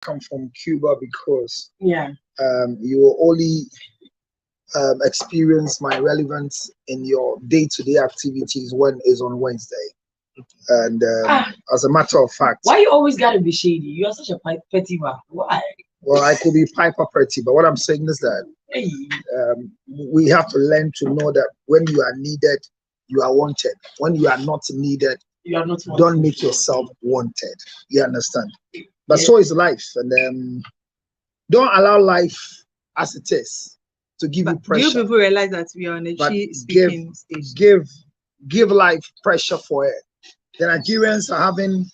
come from Cuba because Yeah. you will only experience my relevance in your day-to-day activities when it's on Wednesday. And as a matter of fact, why you always gotta be shady? You are such a petty man. Why? well, I could be Piper Pretty, but what I'm saying is that Hey. we have to learn to know that when you are needed, you are wanted. When you are not needed, You are not wanted. don't make yourself wanted. You understand? But so is life, and don't allow life as it is to give you Do pressure. you people realize that we are on a But speaking stage? give life pressure for it. The Nigerians are having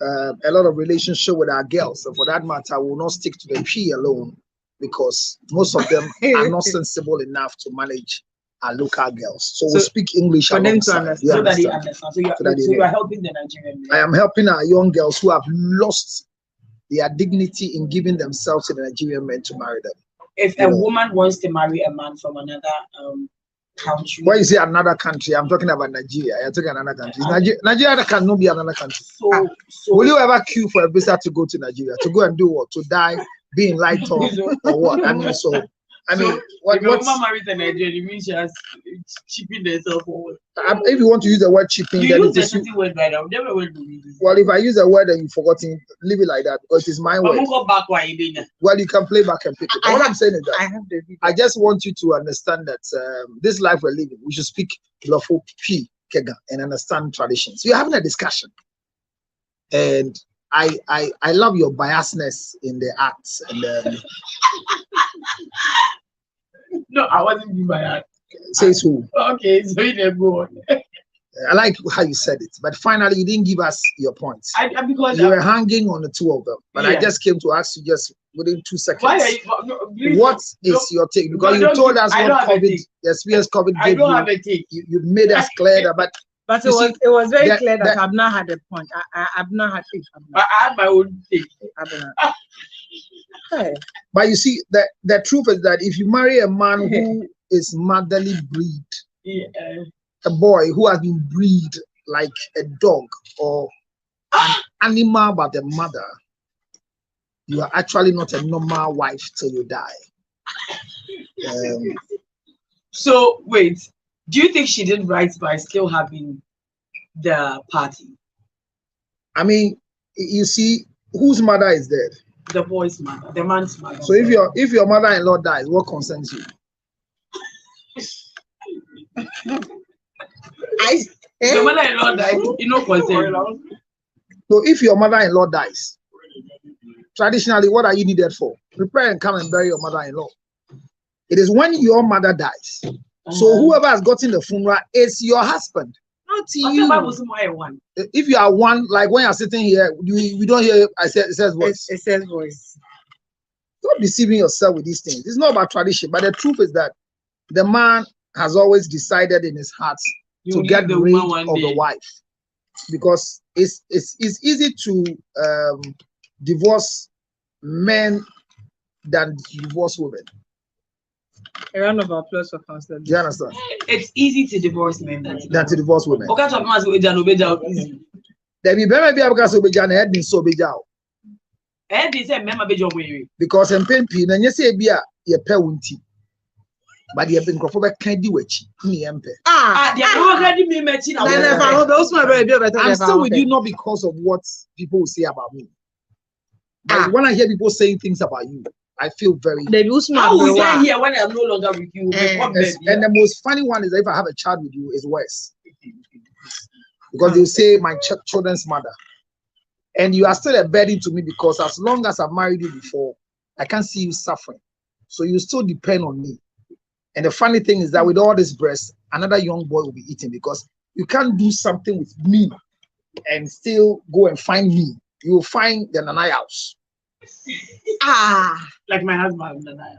a lot of relationship with our girls, and for that matter, we will not stick to the tree alone because most of them are not sensible enough to manage our local girls. So we'll speak English for them to alongside. understand. You So that they understand? understand. So you are helping the Nigerian men. I am helping our young girls who have lost their dignity in giving themselves to the Nigerian men to marry them. If a woman wants to marry a man from another country. When you say another country, I'm talking about Nigeria. You're talking another country. Nigeria cannot be another country. So will you ever queue for a visa to go to Nigeria? To go and do what? To die, being light on, or what? I mean, if a woman marries a Nigerian, it means she has cheaping herself forward. If you want to use the word cheaping, you then use it is. the word right now. Never will do it. Well, if I use a word and you've forgotten, leave it like that because it's my word. Go back while you're doing. Well, you can play back and pick it. But what I'm saying is that I have the video. I just want you to understand that this life we're living, we should speak lawful P Kega and understand traditions. So you're having a discussion, and I love your biasness in the acts. And no, I wasn't being biased. Says who? Okay, so you didn't go on. I like how you said it, but finally you didn't give us your points. Because you were hanging on the two of them, but yeah. I just came to ask you just within 2 seconds. Why are you, what is your take? Because you told us what COVID, the experience COVID gave you. I don't have a take. You made us clear that, but it was very clear that I've not had a point. I've not had it. I had my own take. Hey. But you see, the truth is that if you marry a man who is motherly breed, a boy who has been bred like a dog or an animal by the mother, you are actually not a normal wife till you die. So wait, do you think she did right by still having the party? I mean, you see, whose mother is dead? The boy's mother, the man's mother. So if your mother-in-law dies, what concerns you? Your mother-in-law dies, you know concern. So if your mother-in-law dies, traditionally, what are you needed for? Prepare and come and bury your mother-in-law. It is when your mother dies. So whoever has gotten the funeral is your husband, not you. If you are one, like when you're sitting here, we don't hear it says voice. It says voice. Stop deceiving yourself with these things. It's not about tradition, but the truth is that the man has always decided in his heart to get rid of the wife, because it's easy to divorce men than divorce women. A round of applause for Counselor. Do you understand? It's easy to divorce men than to divorce women. Okay, so much with easy. There be because head been so big out. Because in Pempi, and you say be a pewunti. But you have been for candy witch. I'm still with you not because of what people say about me. But when I hear people saying things about you, I feel very. How will I hear when I'm no longer with you? And the most funny one is if I have a child with you, is worse. Because they say my children's mother. And you are still a burden to me because as long as I've married you before, I can't see you suffering. So you still depend on me. And the funny thing is that with all this breast, another young boy will be eating because you can't do something with me and still go and find me. You will find the Nanai house. Like my husband, Nanai.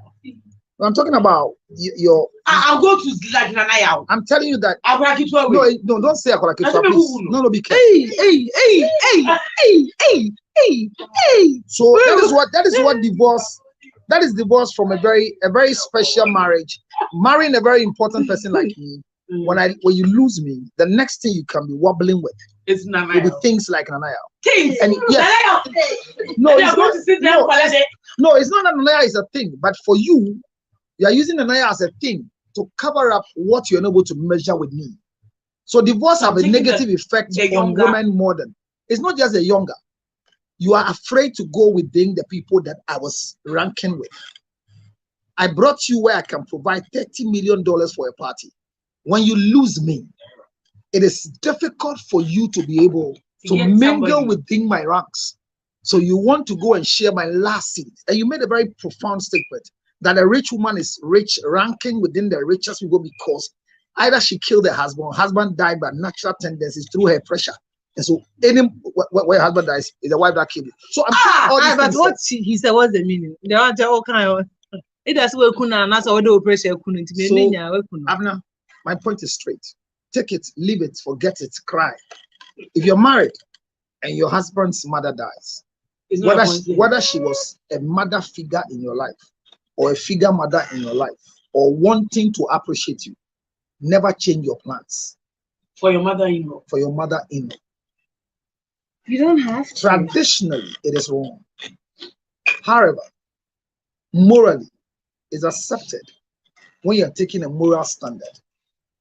I'm talking about your. I'll go to like Nanai house. I'm telling you that. No, don't say Akwalakitwa, please. No, be careful. Hey. So that is what divorce. That is divorce from a very special marriage. Marrying a very important person like me. When you lose me, the next thing you can be wobbling with It's It will Nanaya. be things like Nanaya. Things. And yes, no, They are it's going not, to sit there and collect it. no, it's not that Nanaya is a thing, but for you, you are using Nanaya as a thing to cover up what you're not able to measure with me. So divorce have a negative effect on women more than. It's not just the younger. You are afraid to go within the people that I was ranking with. I brought you where I can provide $30 million for a party. When you lose me, it is difficult for you to be able to mingle within my ranks. So you want to go and share my last seat. And you made a very profound statement that a rich woman is rich, ranking within the richest people because either she killed her husband died by natural tendencies through her pressure. And so any where husband dies is the wife that killed him. So I'm saying all these but things what he said, what's the meaning? They want to all kind of it does work and that's all the pressure couldn't be. So Abner, my point is straight. Take it, leave it, forget it, cry. If you're married and your husband's mother dies, whether she was a mother figure in your life or a figure mother in your life or wanting to appreciate you, never change your plans. For your mother-in-law. For your mother-in-law. You don't have to. Traditionally, it is wrong. However, morally, it's accepted when you're taking a moral standard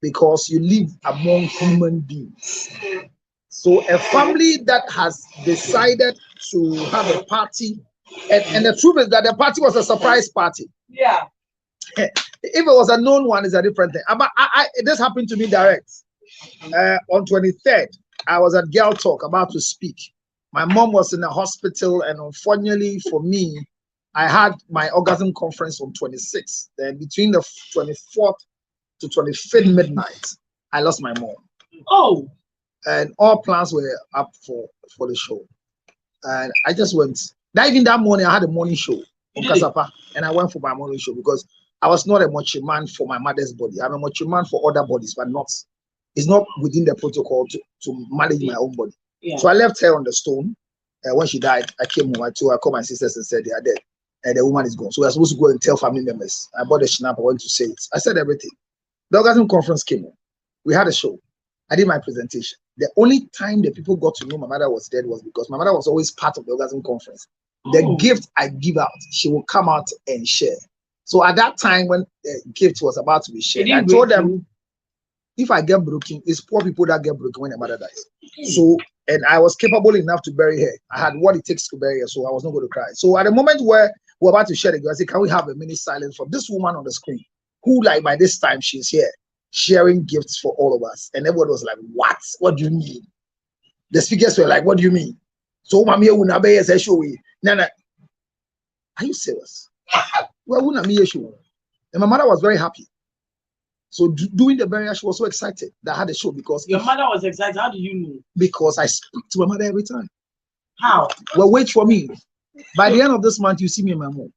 because you live among human beings. So a family that has decided to have a party, and the truth is that the party was a surprise party. Yeah. If it was a known one, it's a different thing. But this happened to me direct. On 23rd, I was at Girl Talk about to speak. My mom was in the hospital, and unfortunately for me, I had my orgasm conference on 26th. Then between the 24th to 25th midnight, I lost my mom. Oh. And all plans were up for the show. And I just went. Even that morning, I had a morning show on Kasapa, and I went for my morning show because I was not a macho man for my mother's body. I'm a macho man for other bodies, but not. It's not within the protocol to manage my own body. Yeah. So I left her on the stone. When she died, I came home. I called my sisters and said they are dead. And the woman is gone. So we were supposed to go and tell family members. I bought a schnapp. I went to say it. I said everything. The orgasm conference came on. We had a show. I did my presentation. The only time the people got to know my mother was dead was because my mother was always part of the orgasm conference. The gift I give out, she will come out and share. So at that time when the gift was about to be shared, I told them, if I get broken, it's poor people that get broken when their mother dies. So, and I was capable enough to bury her. I had what it takes to bury her, so I was not going to cry. So at the moment where we're about to share the gift, I said, can we have a minute silence for this woman on the screen, who like by this time she's here, sharing gifts for all of us. And everyone was like, what? What do you mean? The speakers were like, what do you mean? So, Mamia Unabe says, show we. Nana, are you serious? Well, Unami, and my mother was very happy. So doing the burial, she was so excited that I had a show because your mother was excited. How do you know? Because I speak to my mother every time. How? Well, wait for me. By the end of this month, you see me in my home.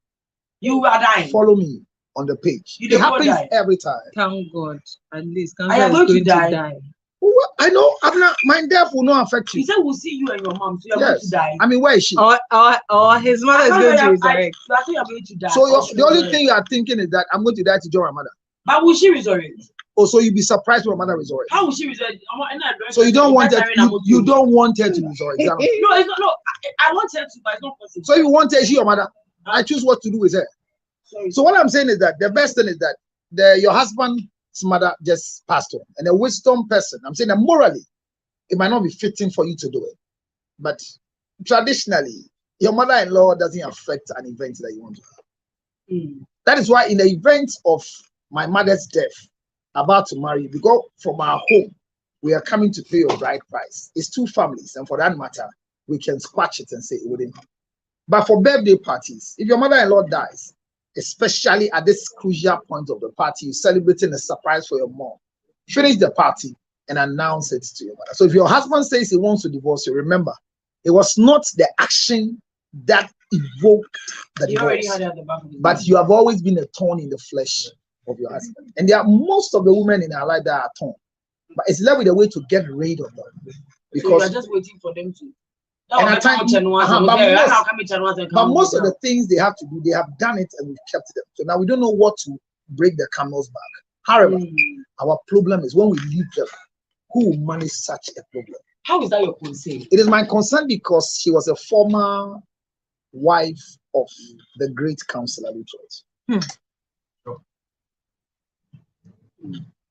You are dying. Follow me on the page. It happens every time. Thank God. At least I am going to die. Well, I know. I'm not. My death will not affect you. He said we'll see you and your mom. So you're going to die. I mean, where is she? Or his mother is going to resurrect. So you're going to die. So the only thing you are thinking is that I'm going to die to join my mother. But will she resurrect? Oh, so you'll be surprised when my mother resurrects. How will she resurrect? So you don't want her. You don't want her to resurrect. No, it's not. No, I want her to, but it's not possible. So you want her? Is she your mother? I choose what to do with her. Sorry. So what I'm saying is that the best thing is that your husband's mother just passed on, and a wisdom person. I'm saying that morally, it might not be fitting for you to do it, but traditionally, your mother-in-law doesn't affect an event that you want to have. That is why in the event of my mother's death, about to marry, we go from our home, we are coming to pay your bride price. It's two families, and for that matter, we can squash it and say it wouldn't happen. But for birthday parties, if your mother-in-law dies, especially at this crucial point of the party, you're celebrating a surprise for your mom, finish the party and announce it to your mother. So if your husband says he wants to divorce you, remember, it was not the action that evoked the divorce, but you have always been a thorn in the flesh of your husband. And there are most of the women in our life that are torn, but it's left with a way to get rid of them, because so you are just waiting for them to. And at times, but most of the things they have to do, they have done it and we've kept them. So now we don't know what to break the camel's back. However, our problem is when we leave them, who will manage such a problem? How is that your concern? It is my concern because she was a former wife of the great Counselor Luttrell.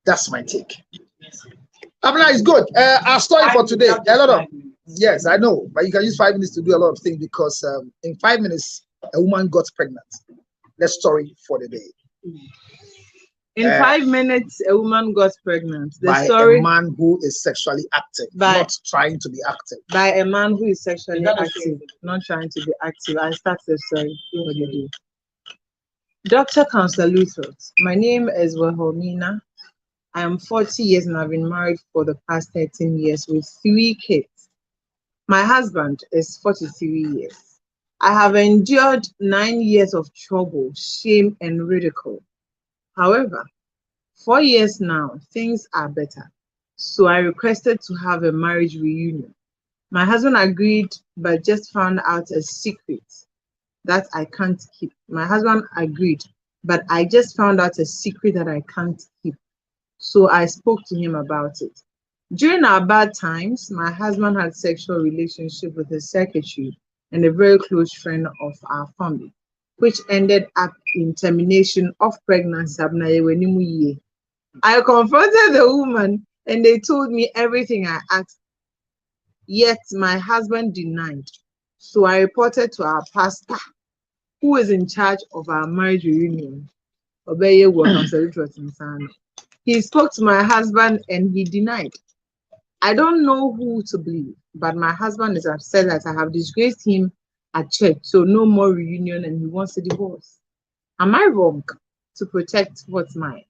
That's my take. Abner is good. Our story for today. A lot of yes, I know, but you can use 5 minutes to do a lot of things because in 5 minutes a woman got pregnant. That's story for the day. In 5 minutes, a woman got pregnant. The by story a man who is sexually active, not trying to be active. By a man who is sexually active, not trying to be active. I start the story for the day. Dr. Counselor Luther, my name is Wahomina. I am 40 years and I've been married for the past 13 years with 3 kids. My husband is 43 years. I have endured 9 years of trouble, shame, and ridicule. However, 4 years now, things are better. So I requested to have a marriage reunion. My husband agreed, but just found out a secret that I can't keep. My husband agreed, but I just found out a secret that I can't keep. So I spoke to him about it. During our bad times, my husband had sexual relationship with his secretary and a very close friend of our family, which ended up in termination of pregnancy. I confronted the woman and they told me everything I asked, yet my husband denied. So I reported to our pastor, who is in charge of our marriage reunion. He spoke to my husband and he denied. I don't know who to believe, but my husband is upset that I have disgraced him at church, so no more reunion and he wants a divorce. Am I wrong to protect what's mine?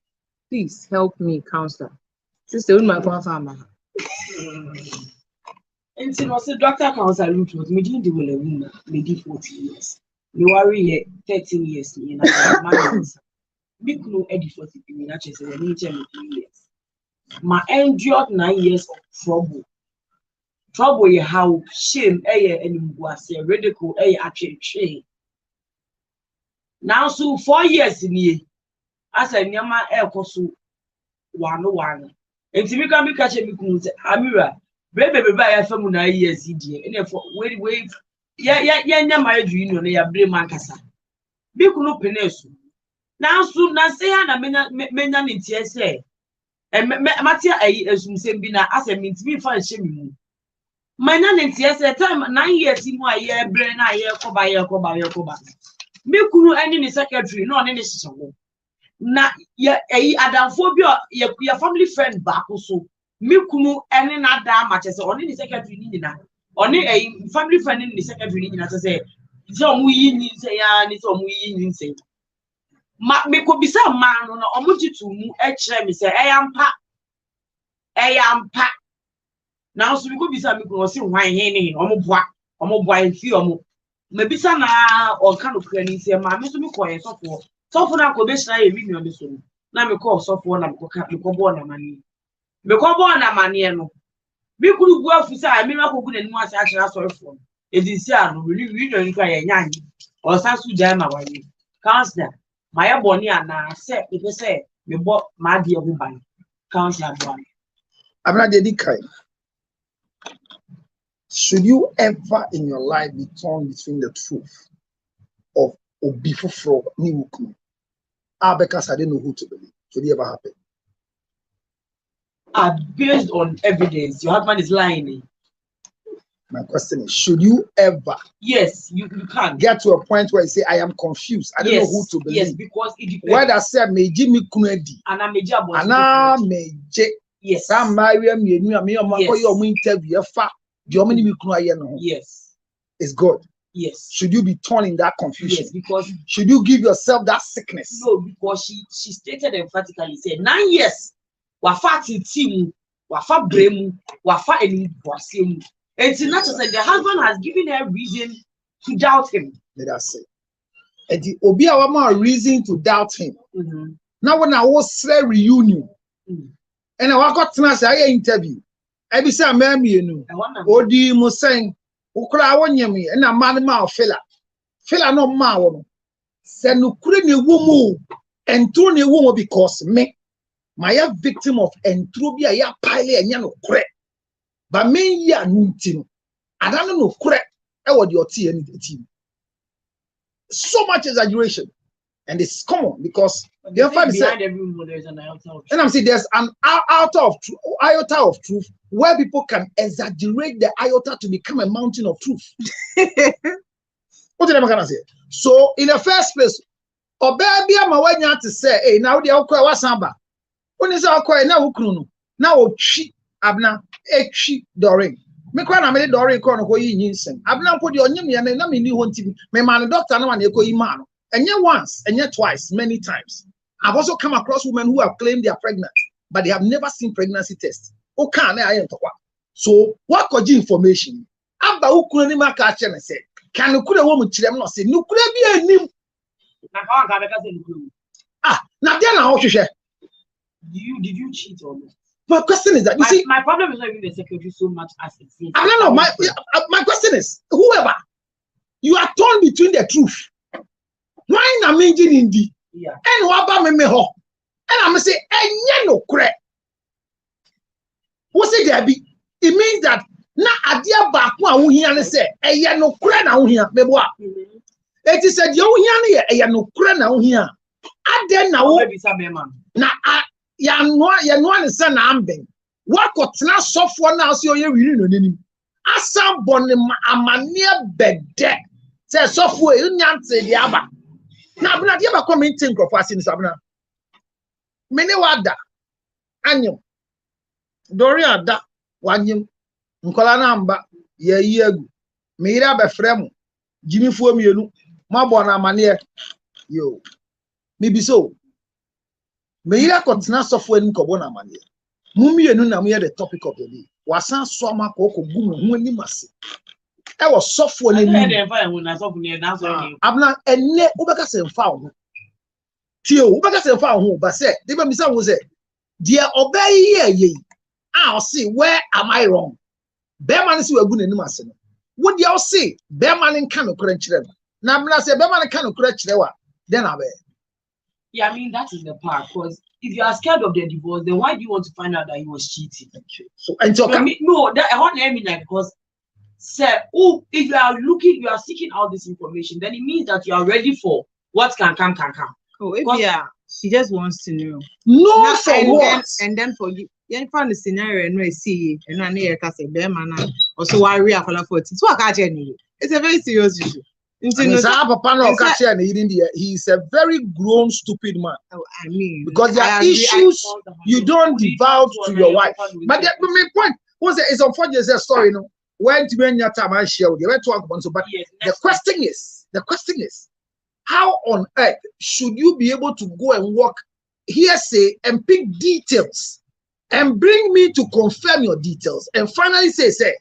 Please help me, counselor. Sister, my farmer. And so, Dr. Counselor Luttrell, me didn't do a woman, maybe 40 years. You worry 13 years, and I'm married. Big no edit 40 years, and I 3 years. My endured 9 years of trouble. Trouble, you how shame, and was a ridicule, actually. Now, so 4 years in ye, as a Yama Elcosu 101. And to become a catcher, Amira, baby, by a family 9 years, and for wait, yeah, marriage union, they are blame Mancasa. Big no penesu. Now, soon, I say, Mena in TSA. And Matia, as you say, Bina, as a means me for shame. My nan in TSA time 9 years in my year, brain, I hear Koba. Me kunu any ni secretary no any sisongo na adamphobia your family friend back so me kunu any na da match say oni ni secretary ni nyina oni family friend ni secretary ni nyina say omu yi ni say ya ni so omu yi ni say ma me ko bisa man no na omu jitu mu e kire me say eyampa now so me ko bisa me ko say hwan he ni omu boa enfi omu Mebisa na or kind of cleaning say, my Miss McCoy, so for now, Cobesha, a million this one. Now, me call so for them, Micobona money. Micobona money, no. We could go for say, I mean, I could and once actually sorry for it is young, really, young or Sasu Jama. Counselor, my bonnie and I said, if you say, me bought my dear woman, Counselor. I'm not dedicated. Should you ever in your life be torn between the truth of Obifufro Niwuku? Because I didn't know who to believe. Should it ever happen? Based on evidence, your husband is lying. My question is, should you ever? Yes, you can get to a point where you say, I am confused. I don't know who to believe. Yes, because it depends. Whether I say me Jimmy Kunedi, and I may jab yes, I'm married me interview. Yes, it's good. Yes. Should you be torn in that confusion? Yes, because should you give yourself that sickness? No, because she stated emphatically, said 9 years. Wafa titimu, wafa bremu, wafa enibuasemu. It's not just like the husband has given her reason to doubt him. Let us say. And the Obia Wama reason to doubt him. Now when I was a reunion, and I got to say interview. I be say I'm you know. Odi mo saying, "Ukra awonyemi," and a man ma fella no ma wono. Say no kure ne womo, entro ne womo because me, my victim of entrobia ya pile and no kure. but me ya nunti I don't know correct what your team. So much exaggeration, and it's common because behind every woman there is an iota of truth. And I'm saying there's an iota of truth where people can exaggerate the iota to become a mountain of truth. What did I say? So in the first place, baby, I'm aware to say, hey, now the okwa wasamba. When is okwa now ukunu? Now chi abna echi doring. Me kwa na me doring ko no ko yi nyinsen. Abna ko de onyem ye na me ni ho nti me man doctor na wan e ko yi ma no. Enye once, enye twice, many times. I've also come across women who have claimed they are pregnant, but they have never seen pregnancy tests. So what could you information? Abba ukuni maka chene say. Can you could a woman chilem not say no could be a name? Now then how should did you cheat or not? My question is that you see my problem is not even the secretary so much as it seems. I don't know. My question is whoever you are torn between the truth. Why na mention in the and what about me ho? And I'm say no correct. What's it there be? It means that na adia back one here and say no correct now here. It is said you here no correct now here. I then now na ya no understand am ben. What got na software now so you really no nim. Asam bon amane bede. Say software you nyante di aba. Na abuna dia ba commenting crop asin sabuna. Mene wada anyum. Dori ada wanyim. Nkola na mba ye yi agu. Me ira be frem. Jimi fuo mienu. Mabo na amane yo. Me bi so. Me ira kontena software ni kobo na amane. Mu mienu na me the topic of the day. Wasan so ma ko gumu hu ani mase. I was software ni abna enne ubeka se mfa ho tio ubeka se mfa ho ba se dey be say wo say dear obey ye I see where am I wrong be man si wagu nanim ase no wo dey say be man nka no kora kire na abna say be man nka no kora kire wa then abe. Yeah, I mean that is the part because if you are scared of the divorce, then why do you want to find out that he was cheating? So that I want to mean that because sir, if you are seeking out this information, then it means that you are ready for what can come. Oh, if she just wants to know. No, now, for what? Then for you find the scenario and I see and I near case be man also worry for 40. So I can't tell you. It's a very serious issue. He's a very grown, stupid man. Oh, I mean, because there are issues you don't divulge to your wife. But my point was that it's unfortunate story, no. When to be your time I share with you, talk about so. But the question is, how on earth should you be able to go and work hearsay and pick details and bring me to confirm your details and finally say,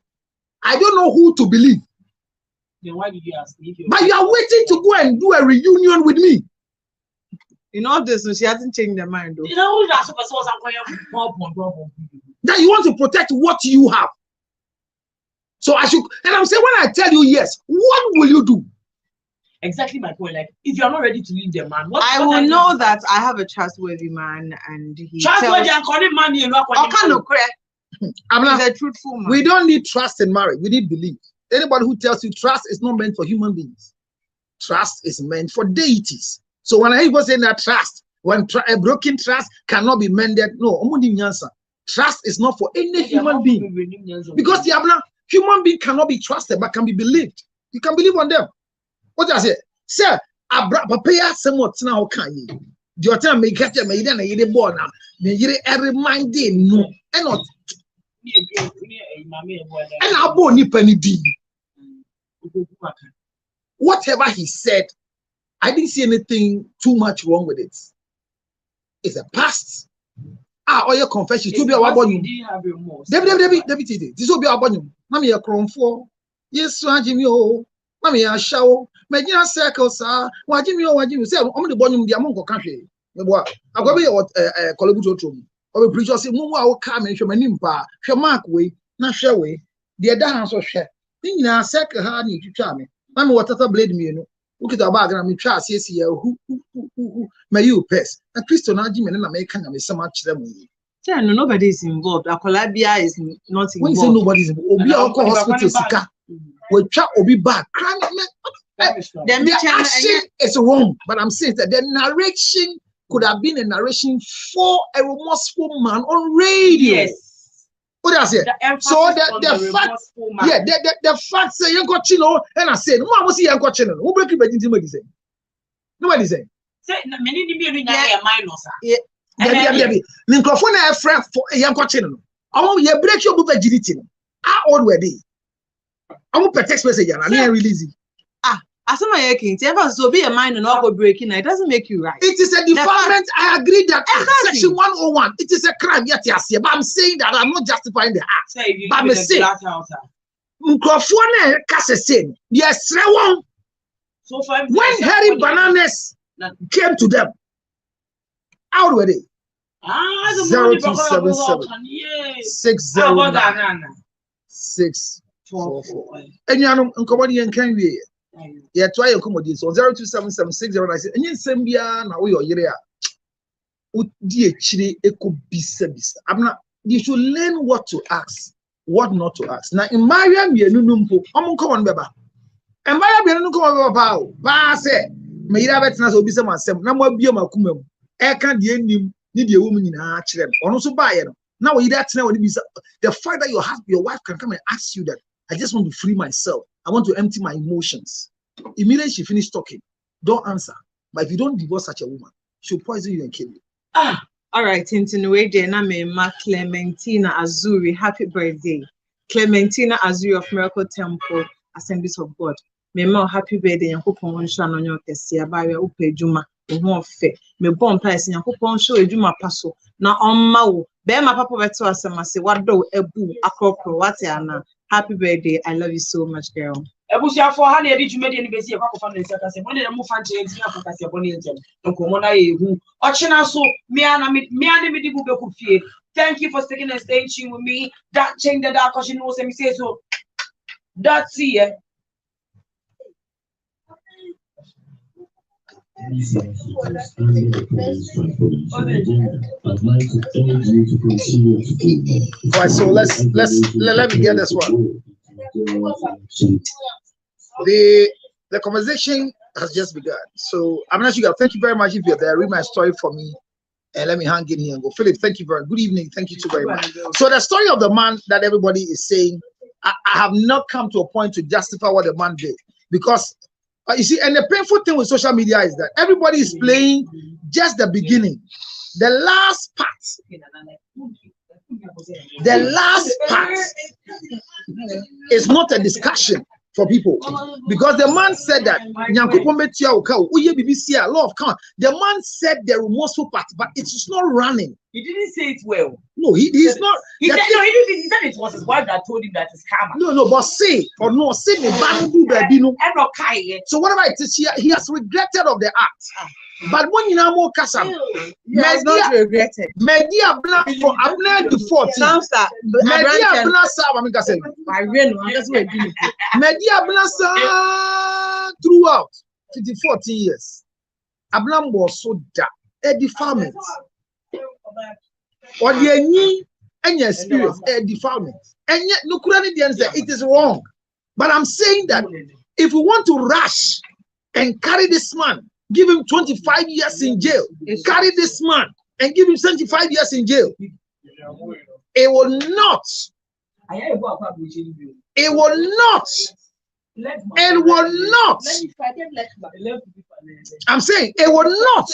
I don't know who to believe. Then why did you ask me? But you are waiting to go and do a reunion with me. In all this, she hasn't changed her mind, though. You know that you want to protect what you have. So I should, and I'm saying when I tell you yes, what will you do? Exactly my point. Like, if you're not ready to leave the man, I will know that I have a trustworthy man, and he trustworthy and calling man. He's a truthful man. We don't need trust in marriage. We need belief. Anybody who tells you trust is not meant for human beings, trust is meant for deities. So when I hear saying that trust, when a broken trust cannot be mended, no, trust is not for any human being because the human being cannot be trusted but can be believed. You can believe on them. What I say, sir, prepare somewhat now. Can you? Do you tell me get them? You don't need born now. You every mind day no, and not. And I born ni penny D. Whatever he said, I didn't see anything too much wrong with it. It's a past. All your confession to be our body. David, this will be our body. Mammy, a crown for yes, Jimmy. Mammy, a show. Making a circle, sir. What Jimmy, say, only the bottom of the among country. I'm going to be a collaborator. Or a preacher say, Move our car and show my nimpa, show mark way, not share way. The dance or share. Think now, circle hard need to charm me. Mammy, what other blade me, look at the bag and I'm trust, yes, here, who, may you pass. And Christo, now Jimmy and American, and so much them. No, nobody is involved. Akolabia is not involved. When you say nobody's involved, Obi Oko hospital sika. We try Obi back. The action is wrong, but I'm saying that the narration could have been a narration for a remorseful man on radio. Yes. What I say? So the fact, yeah, the fact say you got chino, and I said, "No, I was here got chino. Who break it? Nobody say. Nobody say. Say, many be a minus. Yeah. Microphone a friend for a young chino. I want you break your book virginity. How old were they? I want a text message and I didn't release it. As I'm making, so be a mind and not go breaking. It doesn't make you right. It is a defilement. I agree that section 101. It is a crime. Yes, but I'm saying that I'm not justifying the act. But I'm saying, microphone cassette. Yes, so when Harry Bananas came to them, how were they? 0277 609 644. And you know, Uncomodian can be. Yeah, try your comedy. So 0277 609. And you send me now your year. I'm not. You should learn what to ask, what not to ask. Now in Mariam, you know, I'm on Baba. And Mariam, you know, about Ba say, may you have it as Obisa myself. Now, what be a macumum? I can't need a woman in her children. Or also buy it. Now, that's now the fact that your wife can come and ask you that I just want to free myself. I want to empty my emotions. Immediately she finished talking, don't answer. But if you don't divorce such a woman, she'll poison you and kill you. All right, Tintinuwe Ma Clementina Azuri, happy birthday. Clementina Azuri of Miracle Temple, Assemblies of God. Mema, happy birthday, Yankupon Shan on your Tessia, by your Upe Juma, more fair. Me bomb place, Yankupon show a Juma Paso. Now on Mau, bear my papa beto as I say, what do a boo, a corporal, what Anna. Happy birthday. I love you so much, girl. Ebusia for honey, did you make any base of family? When the move and change your body and Comona, who Ochina so me and thank you for sticking and staying with me. That change the dark because you know, me say so. That's it. All right, so let me get this one. The conversation has just begun. So I'm not sure. Thank you very much if you're there. Read my story for me and let me hang in here and go. Philip, thank you very much. Good evening. Thank you too very much. So the story of the man that everybody is saying, I have not come to a point to justify what the man did because you see, and the painful thing with social media is that everybody is playing just the beginning. The last part is not a discussion for people because the man said that the man said the remorseful part, but it is not running. He didn't say it well. No, he's not. He said it was his wife that told him that it's karma. No, but say the bamboo baby no. So whatever it is, he has regretted of the act. But when you know more casa, he has not regretted. Media black for Abner to 14. Media black Media black throughout 14 years. Abner was so dark. A defilement. Or the any experience, a defilement. And yet, no, it is wrong. But I'm saying that if we want to rush and carry this man, give him 25 years in jail, carry this man and give him 75 years in jail, it will not. I'm saying it will not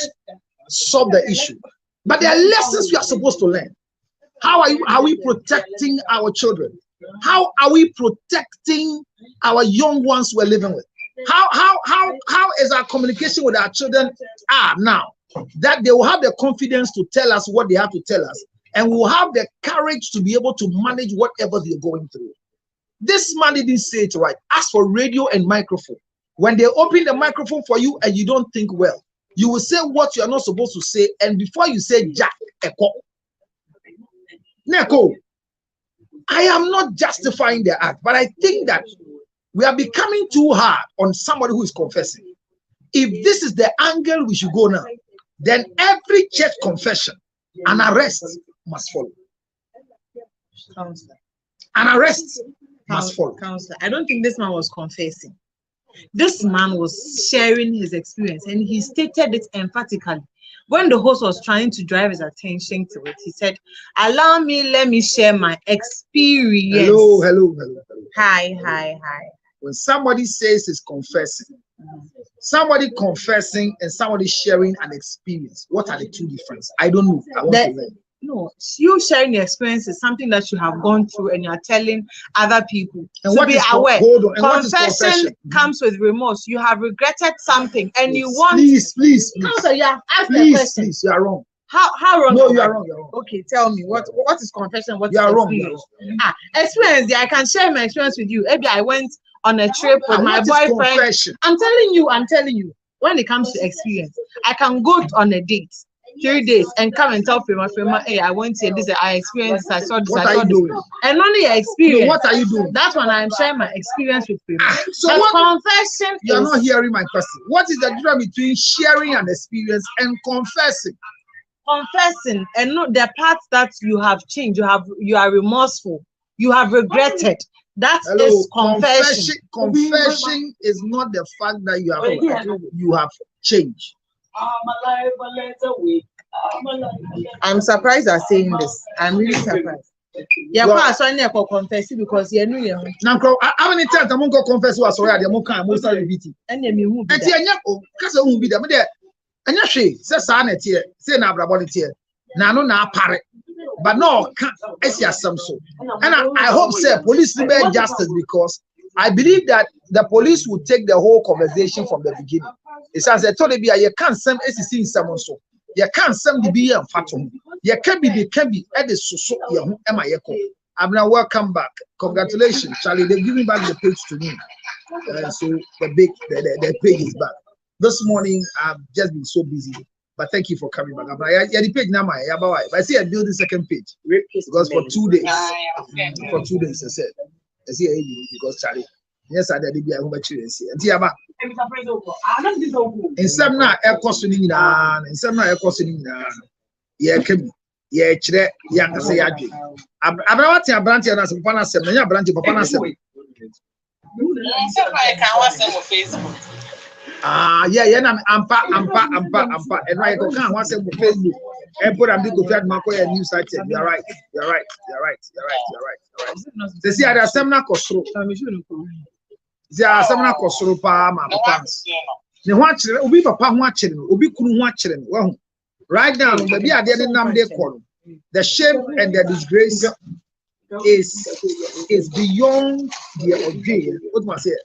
solve the issue. But there are lessons we are supposed to learn. How are we protecting our children? How are we protecting our young ones we're living with? How is our communication with our children now? That they will have the confidence to tell us what they have to tell us, and we will have the courage to be able to manage whatever they're going through. This man didn't say it right. As for radio and microphone, when they open the microphone for you and you don't think well, you will say what you are not supposed to say, and before you say Jack, Eko. Neko, I am not justifying the act, but I think that we are becoming too hard on somebody who is confessing. If this is the angle we should go now, then every church confession, an arrest, must follow. Counselor. An arrest must follow. Counselor, I don't think this man was confessing. This man was sharing his experience, and he stated it emphatically. When the host was trying to drive his attention to it, he said, "Allow me, let me share my experience." Hello. Hi. When somebody says he's confessing, somebody confessing and somebody sharing an experience, what are the two differences? I don't know. I want to learn. No, you sharing your experience is something that you have gone through and you are telling other people. And to what be is aware. hold on. And what is Confession confession? comes with remorse. You have regretted something and Please, you want. Please. Counselor, you have asked the Please, question. you are wrong. How wrong? No, you are wrong. You're wrong. Okay, tell me what is confession? What You is are wrong. experience? Experience. Yeah, I can share my experience with you. Maybe I went on a trip with And my what is boyfriend. confession? I'm telling you. When it comes to experience, I can go on a date 3 days and come and tell Frema, hey, I went here, this, I experienced this, I saw this, What I are saw you this. doing? And only your experience. No, what are you doing? That's when I'm sharing my experience with Frema. So But what? confession You are is not hearing my question. What is the difference between sharing an experience and confessing? confessing, and not the parts that you have changed. You are remorseful. You have regretted. That is confession. Confession is not the fact that you have changed. I'm surprised you're saying this. I'm really surprised. Yeah, well, I confess because you know. Now, how many times I'm going to confess was already? I'm going to repeat it. And then you move. And because I won't be there. And you say Sanet here, say na brabon here. Na no na pare. But no, I see some so. And I hope say police will be justice, because I believe that the police will take the whole conversation from the beginning. It says I told you you can't send SEC in someone so. You can't send the be and fatum. You can be at the so you am I echo. Abna, welcome back. Congratulations, Charlie. They're giving back the page to me. So the page is back. This morning I've just been so busy, but thank you for coming back. Yeah, the page now, but I see I build the second page because for 2 days, I said, I see because Charlie. Yes, I did be a home experience. And Tiaba in some now air costing in some now air costing. Yeah, can yeah, chere, young say again. About your branch and as a pana seven, your branch of pana seven. Yeah, I'm pa, and I go come once on Facebook and put a big of Marco and news site. You're right. They see at a seminar costro. There are seminar costro pa, my pants. The watch will be papa watching, will be cool watching. Well, right now, maybe I didn't name their call. The shame and the disgrace is beyond the ordeal. What must I say?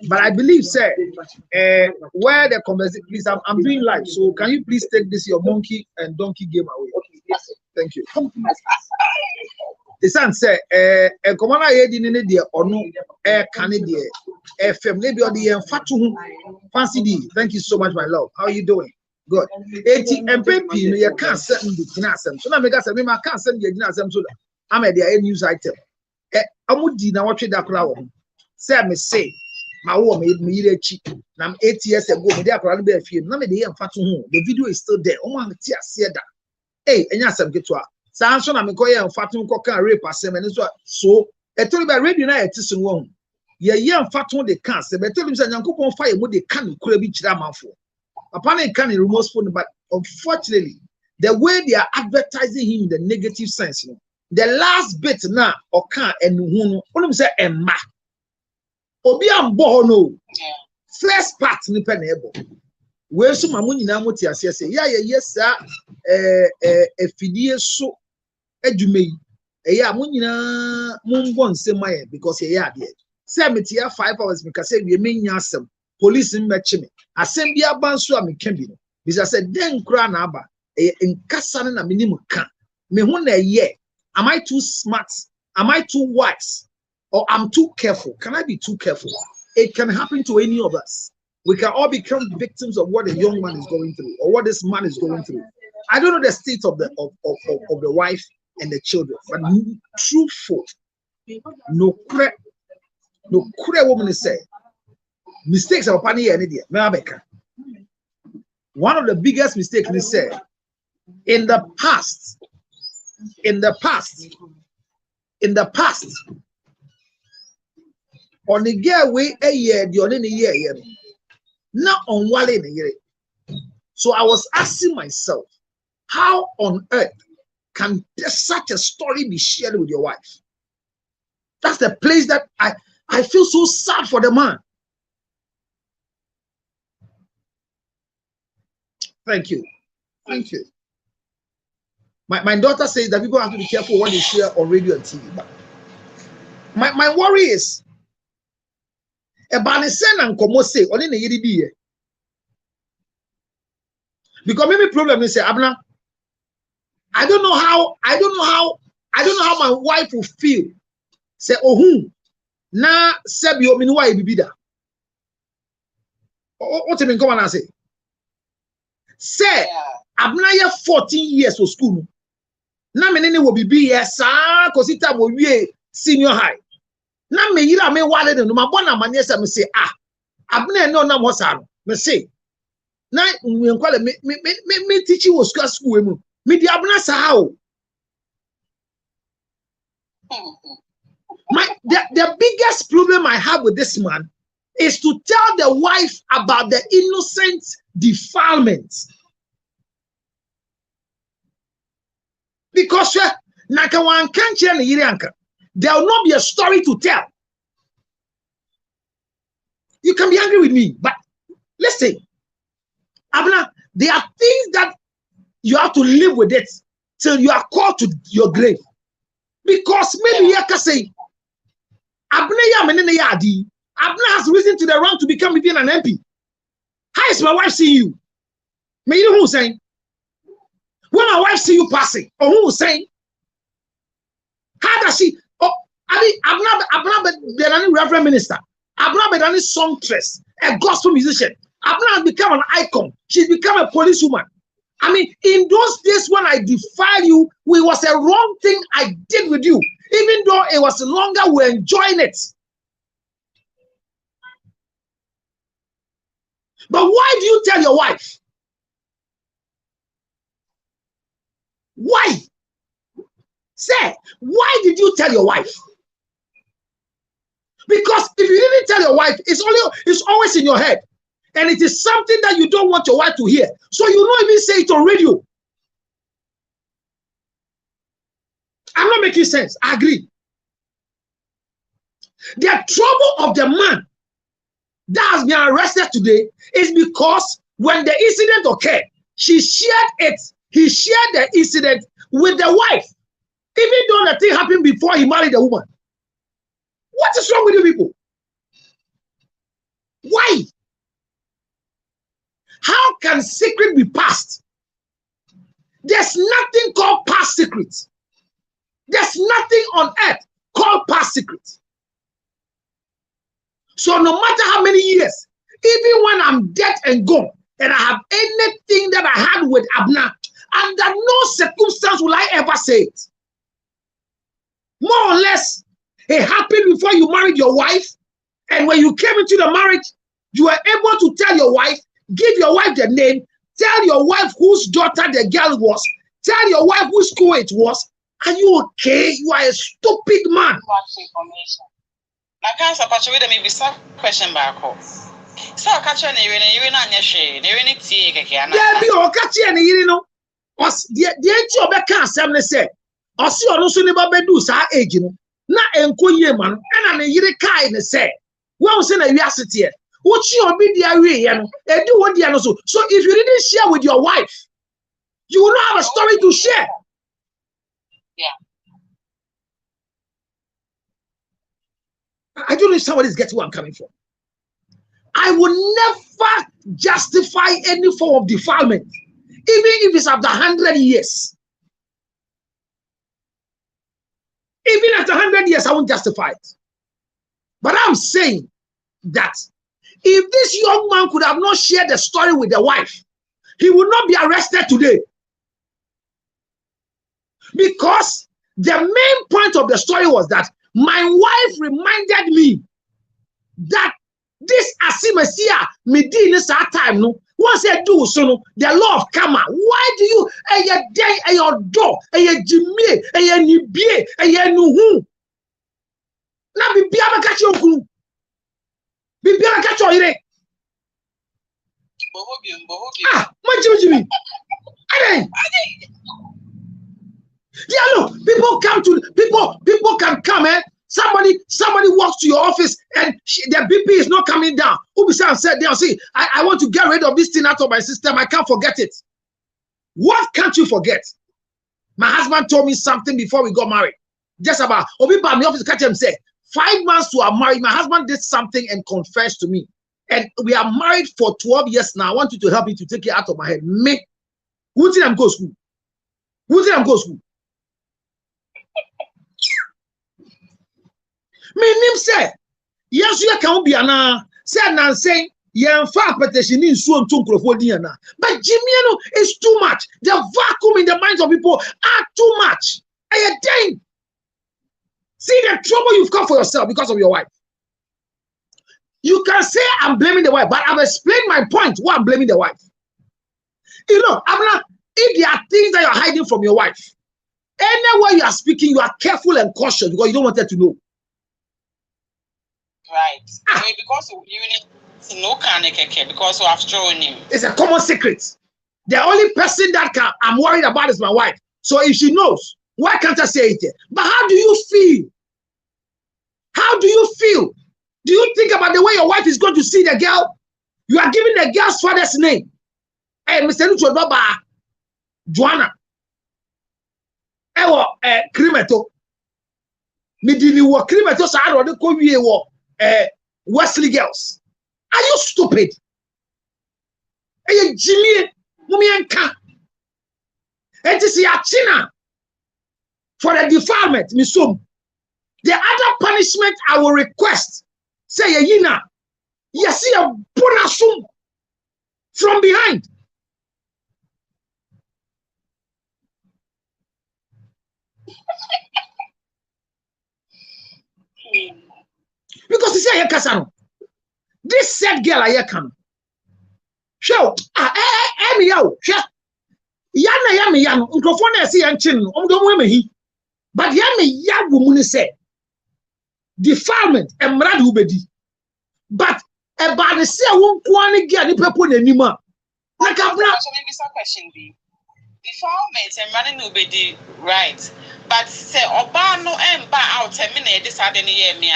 But I believe, sir, where the conversation, please, I'm doing live. So can you please take this your monkey and donkey game away? Thank you. The son said, commander, I didn't dear or no Canadian FM, maybe or the Fatu Fancy D. Thank you so much, my love. How are you doing? Good. And baby, you can't send the Kinasem. So now, I can't send the Kinasem. So I'm at the news item. I'm with Dina watching that crowd. Say, me say, my woman made me a cheap. Now, 8 years ago, me there for a few. Now, the video is still there. Oh, my dear, said that. Hey, and yes, I'm get to her. Samson, I'm going and Fatum Coca rape us. So, I told you about radio night at this one. Yeah, Fatum the cancer, but tell him that Uncle on fire what they can could be drama for. Upon a can remorseful, but unfortunately, the way they are advertising him in the negative sense, you know, the last bit now, or can and who only say Emma. Obi ambono. First part ni penable. Where some money now what you say, yes, sir. Fidie so edume. Yeah, munina mumbon se my because yeah, dear. Say me 5 hours because say we mean yasem. Police in Mechime. I send be a bansu a me can be. Because I said, then cran aba in Cassan and a minimum can. Me one a year. Am I too smart? Am I too wise? Or I'm too careful? Can I be too careful? It can happen to any of us. We can all become victims of what a young man is going through, or what this man is going through. I don't know the state of the wife and the children, but truthful, no woman is saying. Mistakes are funny any day. One of the biggest mistakes we said in the past, in the past, on the girl way a year, the only year, not on one in a year. So I was asking myself, how on earth can such a story be shared with your wife? That's the place that I feel so sad for the man. Thank you. Thank you. My daughter says that people have to be careful what they share on radio and TV. But my worry is because maybe problem is Abna. I don't know how my wife will feel. Say oh na sebi o minuwa ebibida. What you mean come and say? Say Abna ye 14 years for school. Na menene will be yes cause it will be senior high. Na me yira me wale no ma bona mane say me say Abna no na mo sa no. Me say na me nkwale me teaching was school emu. Me di Abna sa how. The biggest problem I have with this man is to tell the wife about the innocent defilement. Because there will not be a story to tell. You can be angry with me, but listen, Abna, there are things that you have to live with it till you are called to your grave. Because maybe you can say, Abna has risen to the rank to become even an MP. How is my wife seeing you? May you know who's saying? When my wife see you passing, or who is saying? How does she? Oh, Abna be any reverend minister. Abna be any songstress, a gospel musician. Abna has become an icon. She's become a policewoman. I mean, in those days when I defied you, it was a wrong thing I did with you. Even though it was longer, we're enjoying it. But why do you tell your wife? Why? Say, why did you tell your wife? Because if you didn't tell your wife, it's always in your head. And it is something that you don't want your wife to hear. So you don't even say it on radio. I'm not making sense. I agree. The trouble of the man that has been arrested today is because when the incident occurred, he shared the incident with the wife, even though the thing happened before he married the woman. What is wrong with you people? Why? How can secret be passed? There's nothing called past secrets. There's nothing on earth called past secrets. So no matter how many years, even when I'm dead and gone, and I have anything that I had with Abna, under no circumstance will I ever say it. More or less, it happened before you married your wife, and when you came into the marriage, you were able to tell your wife, give your wife the name, tell your wife whose daughter the girl was, tell your wife whose school it was. Are you okay? You are a stupid man. I can't support you with me. Be some question back home. So I catch you na share. Yeah, be o catch you no. Was the enti obeka asem ne say. Osi onu so ne ba bedu sa age no. Na enko yie ma no. Na ne yire kai ne say. Won say na wiase tie. Uchi obi dia wie ye no. Edi wo dia no so. So if you didn't share with your wife, you will not have a story to share. Yeah. I don't know if somebody's getting where I'm coming from. I will never justify any form of defilement, even if it's after 100 years. Even after 100 years, I won't justify it. But I'm saying that if this young man could have not shared the story with the wife, he would not be arrested today. Because the main point of the story was that my wife reminded me that this asimasia me di in this time no Once you do so, the law of karma. Why do you a day a your door a Jimmy a nibie a nuhu? Now be able to catch your crew. Be able to catch your ire. Ah, what do you mean? Yeah, look, people come to people can come, Somebody walks to your office and their BP is not coming down. Ubisa said, "They'll see, I want to get rid of this thing out of my system. I can't forget it." What can't you forget? My husband told me something before we got married. Just about Obiba, my office catch him say, 5 months to our marriage, my husband did something and confessed to me. And we are married for 12 years now. I want you to help me to take it out of my head. Me, who did I go to school? Who did I go to school? Me nim say yes you can be ana say nan say yen fa petition in so nto nkrofo din na but Jimmy is too much. The vacuum in the minds of people are too much. I think see the trouble you've got for yourself because of your wife. You can say I'm blaming the wife, but I've explained my point why I'm blaming the wife. You know, I'm not, if there are things that you're hiding from your wife, anywhere you are speaking, you are careful and cautious because you don't want her to know. Right. Because you need no can because I've shown him. It's a common secret. The only person that I'm worried about is my wife. So if she knows, why can't I say it? But how do you feel? How do you feel? Do you think about the way your wife is going to see the girl? You are giving the girl's father's name. Hey, Mr. Nucho Baba, Joanna. Ewo Krimeto. Midini wo Krimeto sa aro de ko wie wo Wesley girls. Are you stupid? Hey, Jimmy, mummy enka. It is China for the defilement, misum. The other punishment I will request, say yina, yes, see a bonasum from behind. Because you say Kasano, this said girl I can show me out. Yana yami yan ukrofone ese yanchin omdo he but yami ya woman say defilement emrad ubedi but about the say won kwani girl ni pepo n'anima like abra so maybe some question be defilement emrad ubedi right but say oba no emba out terminate this ade ne year me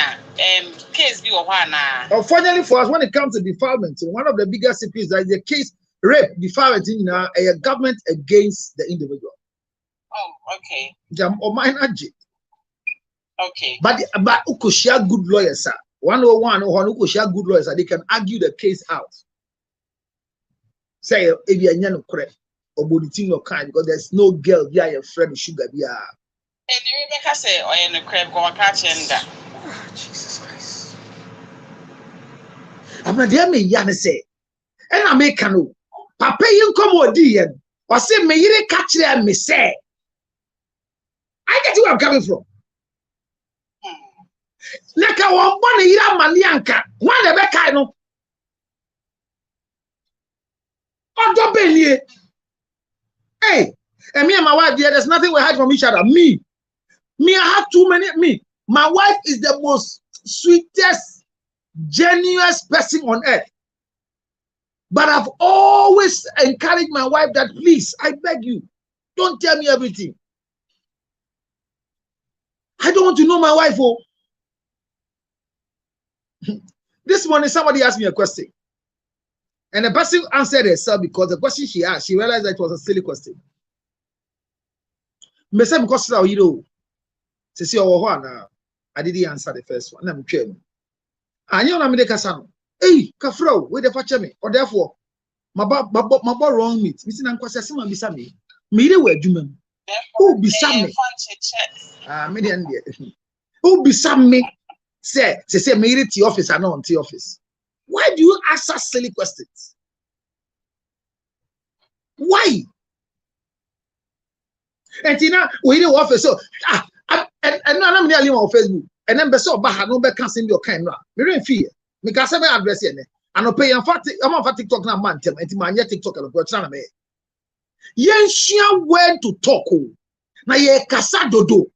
case be o hwa na. Unfortunately for us, when it comes to defilement, one of the biggest issues is the case rape, defilement in a government against the individual. Oh, okay. Okay. But Ukushia good lawyers, sir. 101 or Ukushia good lawyers, they can argue the case out. Say if you are not correct or bulletin no kind because there's no girl via your friend sugar via. And Rebecca say or in the crib go catch that. Jesus Christ. I'm not there me yan say. And I make canoe. Papa you come or say me you catch them me say. I get where I'm coming from. Neka one born ira manianka. One Rebecca no. Odo Benye. Hey, and me and my wife, there's nothing we hide from each other. Me, I have too many. My wife is the most sweetest, genuine person on earth. But I've always encouraged my wife that please, I beg you, don't tell me everything. I don't want to know my wife. Oh, this morning somebody asked me a question. And the person answered herself because the question she asked, she realized that it was a silly question. Me say because you know, say I didn't answer the first one. I'm sure. And you know me kasano. Hey, kafro, where the fache me? Or therefore, my wrong meat. Me say na nkwase asema bisa me. Me dey we adwuma mu. Who bisa me? Me dey ndie. Who bisa me? Say me dey the office and not the office. Why do you ask such silly questions? Why? And now we do office so and now I'm nearly on Facebook and then beso baha no be cancel your camera. Me don't fear. Me can say my address here. And I pay. I'm on TikTok now, man. Tell me, man, TikTok. I'm going to me. Yen share word to talk. Na ye kasa dodo.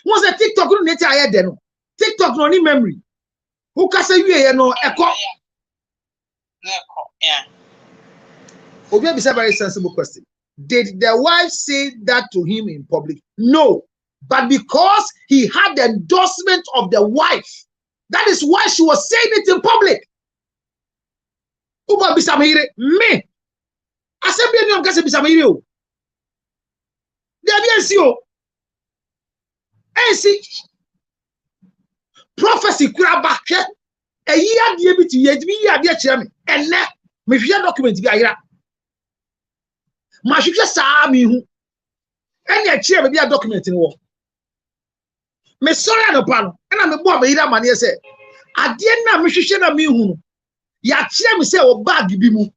Once a TikTok no nature aye de no. TikTok no ni memory. Who kasa wie no eko. Yeah. Obi be a very sensible question. Did the wife say that to him in public? No. But because he had the endorsement of the wife, that is why she was saying it in public. Uba bisamire me. Asembi eni on kase bisamire o. They are NCO. NC prophecy kuraba ke eyi ade bi ti ye bi ade kire me enne me hwe document bi ayira ma hwe saa mi hu enya kire bi a document ni wo me sorry no pa no na me bo abayira mane se ade na me hwe na mi hu no ya kire me se wo bag bi mu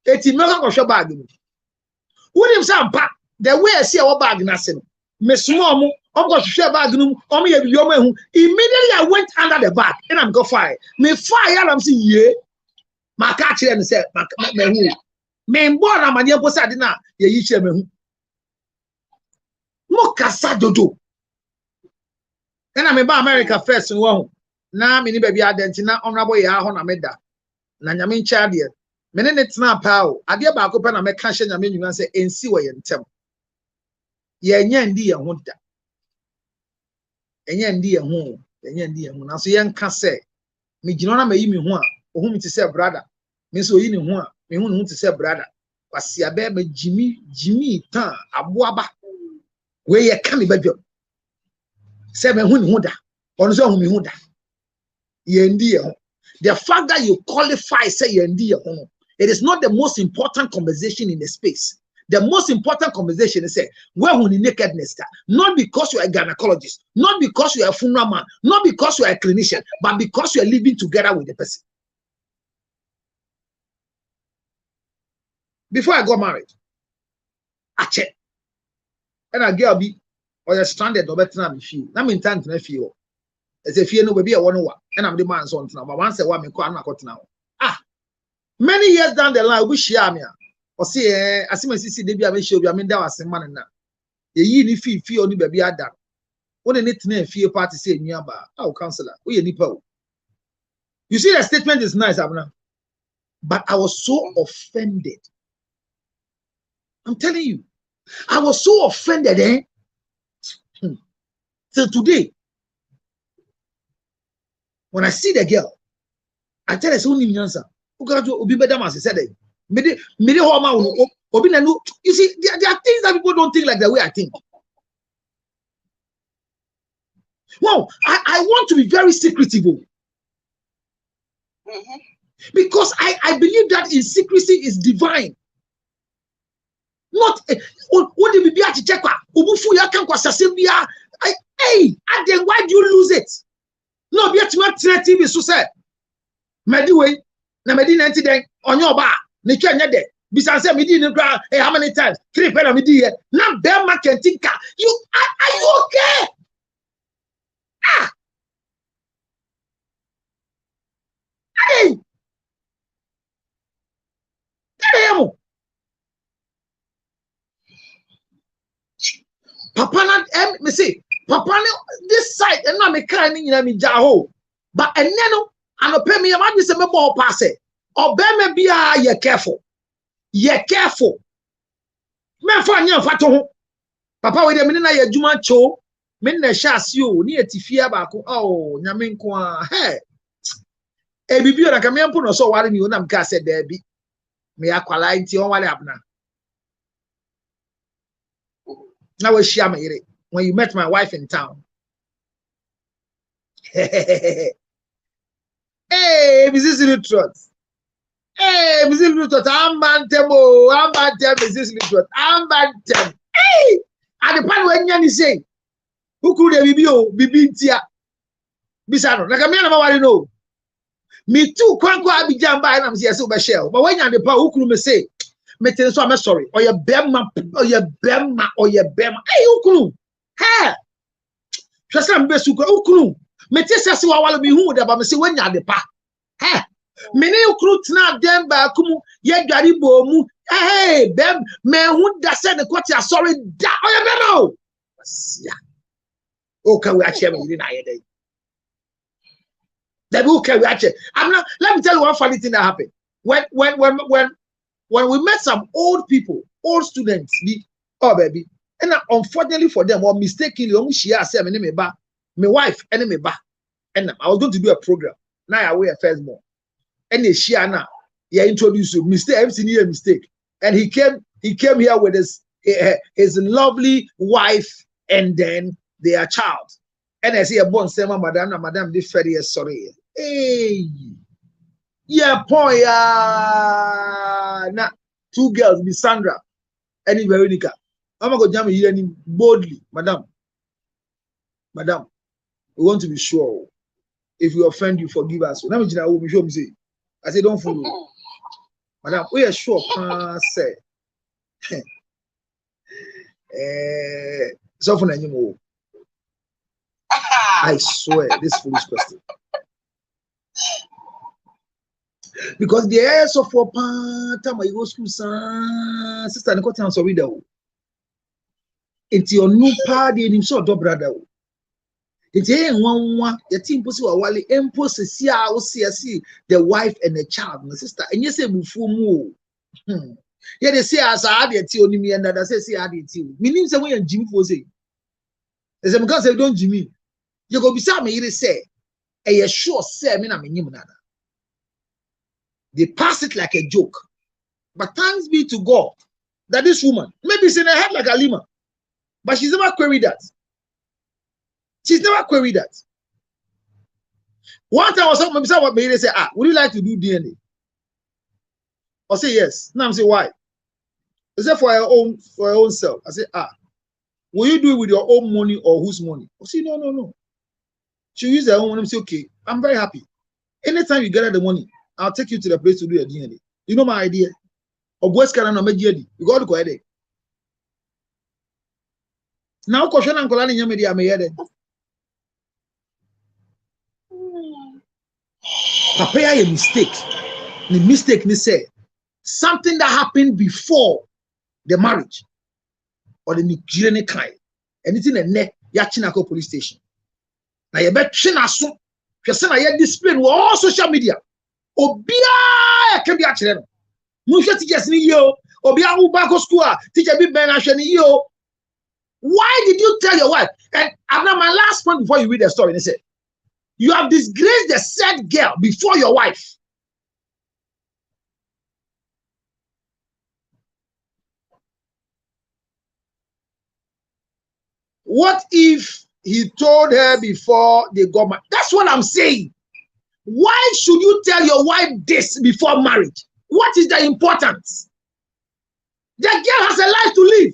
eti me ko hwe bag mu woni say ampa the way I see our bag na se no me small mu go hwe bag no mu ye bi omo ehu immediately I went under the bag and I'm go fire me fire am say ye ma ka kire me say me hu me mbo na mane bo say ade na ye yi kire me hu mo kasa dodo and I'm ba America first wo na me ni ba bi adentina honorable ya ho na me da na nyame ncha de me ne tena pa o ade ba ko pa na me ka hye nyame nyuna say ensi wo ye ntem ye nya ndi ye ho da enya ndi ye ho na so ye nka say me gino na mayi me ho a ohu mi ti say brother me so yi ne ho a me hu ne hu ti say brother kwasi abe ma jimi tan aboaba we ye ka me badwo say me hu ne hu da ono so hu me hu da ye ndi ye ho. The fact that you qualify say ye ndi ye ho, it is not the most important conversation in the space. The most important conversation is say where the nakedness, not because you are a gynecologist, not because you are a funeral man, not because you are a clinician, but because you are living together with the person. Before I got married, I checked, and a girl be or you're stranded or better than me. Now in time to feel as if you know baby I want to and I'm the man's on now. But once I want me call now. Many years down the line, we share me. Or say, I see my sister, they be a show. I mean, that was a man now. Ye ni fee only baby ada. What a net fee party say nearby. Oh, counselor, we nipo. You see, the statement is nice, Abna. But I was so offended. I'm telling you, I was so offended, eh? Till today, when I see the girl, I tell her so many answer. Who got to be better, as I said. You see, there are things that people don't think like the way I think. Well, I want to be very secretive. Because I believe that in secrecy is divine. Not what did we be at check? Hey, and then why do you lose it? No, be at my TV so said. Mediway, na medi 90 den on your bar. Nikia nyede. Bisan say me di no gra. Hey, how many times? 3 pen me di here. Na be marketinka. You are you okay? Ah. Hey. Tell Papa na me say Papa na this side and na me kan ni nyina me jaho. But eneno anope me ma say me ball pass it. Obema bia ye careful. Ye careful. Me fa nya fa to ho. Papa we de me na ye adwuma cho. Me na sha asio ni etifia ba ko. Oh, nyame nko a. Hey. E bibio na ka me mpo no so ware mi onam ka say there bi. Me akwala nti on wale abna. Now we share my when you met my wife in town. Hey, Mrs. Lutrot. Hey, Mrs. Lutrot, I'm bantemo, I'm bantem, Mrs. Lutrot, I'm bantem. Hey, and the part when you say, who could they be? Bibintia Bisano, like a man of our know. Me too, Quanko Abidjan by them, yes, over shell. But when you're the power, who could me say? Me tell you, so I'm sorry. Or your bema, or your bema, or your bema. Hey, Ukunu. Hey, just I'm best. Ukunu. Me tell you, so I want to be who, but me say when you're the pa. Hey, many recruit now them back ye gari bomu. Hey, bem me who da said the quote sorry da oh yeah. Okay, we actually in day. Then okay, we actually. I'm not. Let me tell you one funny thing that happened. When we met some old people, old students, oh baby, and unfortunately for them, or mistakenly, she asked me my wife, and me ba, and I was going to do a program. Now I wear first more, and she now, introduced you mistake. I've seen a mistake, and he came here with his lovely wife, and then their child. And I see a born same madam, this very sorry. Hey, yeah, boy, nah, two girls, Miss Sandra and Veronica. I'm gonna go jam here boldly, madam. Madam, we want to be sure. If we offend you, forgive us. Let me show me say. I say, don't fool me. Madam, we are sure, say. So for anymore. I swear, this foolish question. Because the heirs of our time I go school, sister, I got answer with you. It's your new party and him so do brother. It's a one your team pussy or wally impose see the wife and the child, my sister, and you say mufu. Yeah, they say as I had a tea only me and that I say I had a tea. Meaning some way and Jimmy for say. As a because they don't Jimmy. You go beside me, you say, and you sure say, me na me name nada. They pass it like a joke. But thanks be to God that this woman, maybe it's in her head like a lima, but she's never queried that. She's never queried that. One time I was talking to what they say, would you like to do DNA? I say yes. Now I'm saying why? They say for your own self. I say, will you do it with your own money or whose money? I say, no. She use her own money. I say, okay, I'm very happy. Anytime you gather the money, I'll take you to the place to do your DNA. You know my idea? Of West Carolina, you got to go ahead. Now, question and Colani Yamedi, I'm here. Papa, a mistake. The mistake, they say something that happened before the marriage or the Nigerian kind. Anything in there, Yachinako police station. Now you bet China so. Just say I display on all social media. Obia can be actually. Musha teachers ni yo. Obia ubako school. Teacher be ben asheni yo. Why did you tell your wife? And after my last point before you read the story, they said, you have disgraced the said girl before your wife. What if he told her before they got married? That's what I'm saying. Why should you tell your wife this before marriage? What is the importance? The girl has a life to live.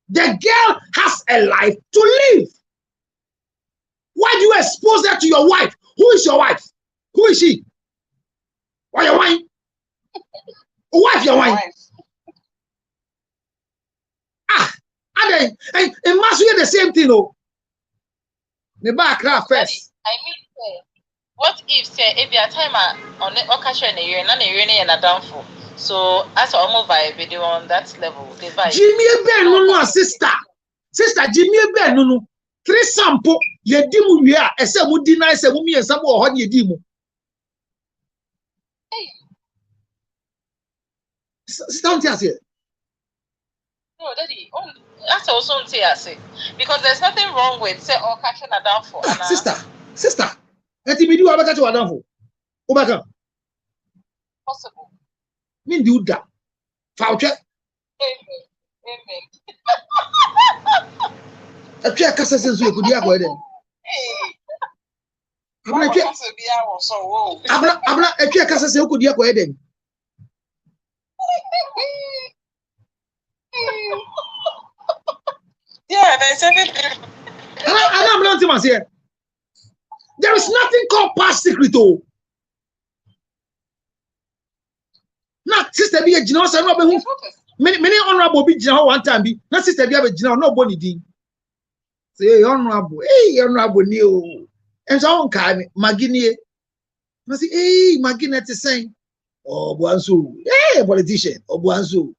The girl has a life to live. Why do you expose that to your wife? Who is your wife? Who is she? Or your wife? Wife, your wife. And it must be the same thing, no? The back first. I mean, what if say if your time on the occasion a year and a downfall? So as almost by video on that level, the vibe. Jimmy Ben no sister Jimmy Ben no 3 sample ye di mu wi a ese mu di na ese mu mi ensam wo ho ye di mu. Don't you see? No, daddy. That's also say because there's nothing wrong with say or catching a downfall. Sister. Eti me di wa catch a downfall. O ba kan. Possible. Mean do that. Fauche. Amen. A check kasa sense you could ya go then. Abna a check kasa sense you could ya go then. Yeah, there's everything. I'm not here. There is nothing called past secret. Oh. Now, sister, be a generous and not many honorable be general one time. Be not sister, be a general, no bonny ding. Say, honorable, new. And so on, Magini, I say, hey, Magina is saying, oh, Buansu, hey, politician, oh, Buansu.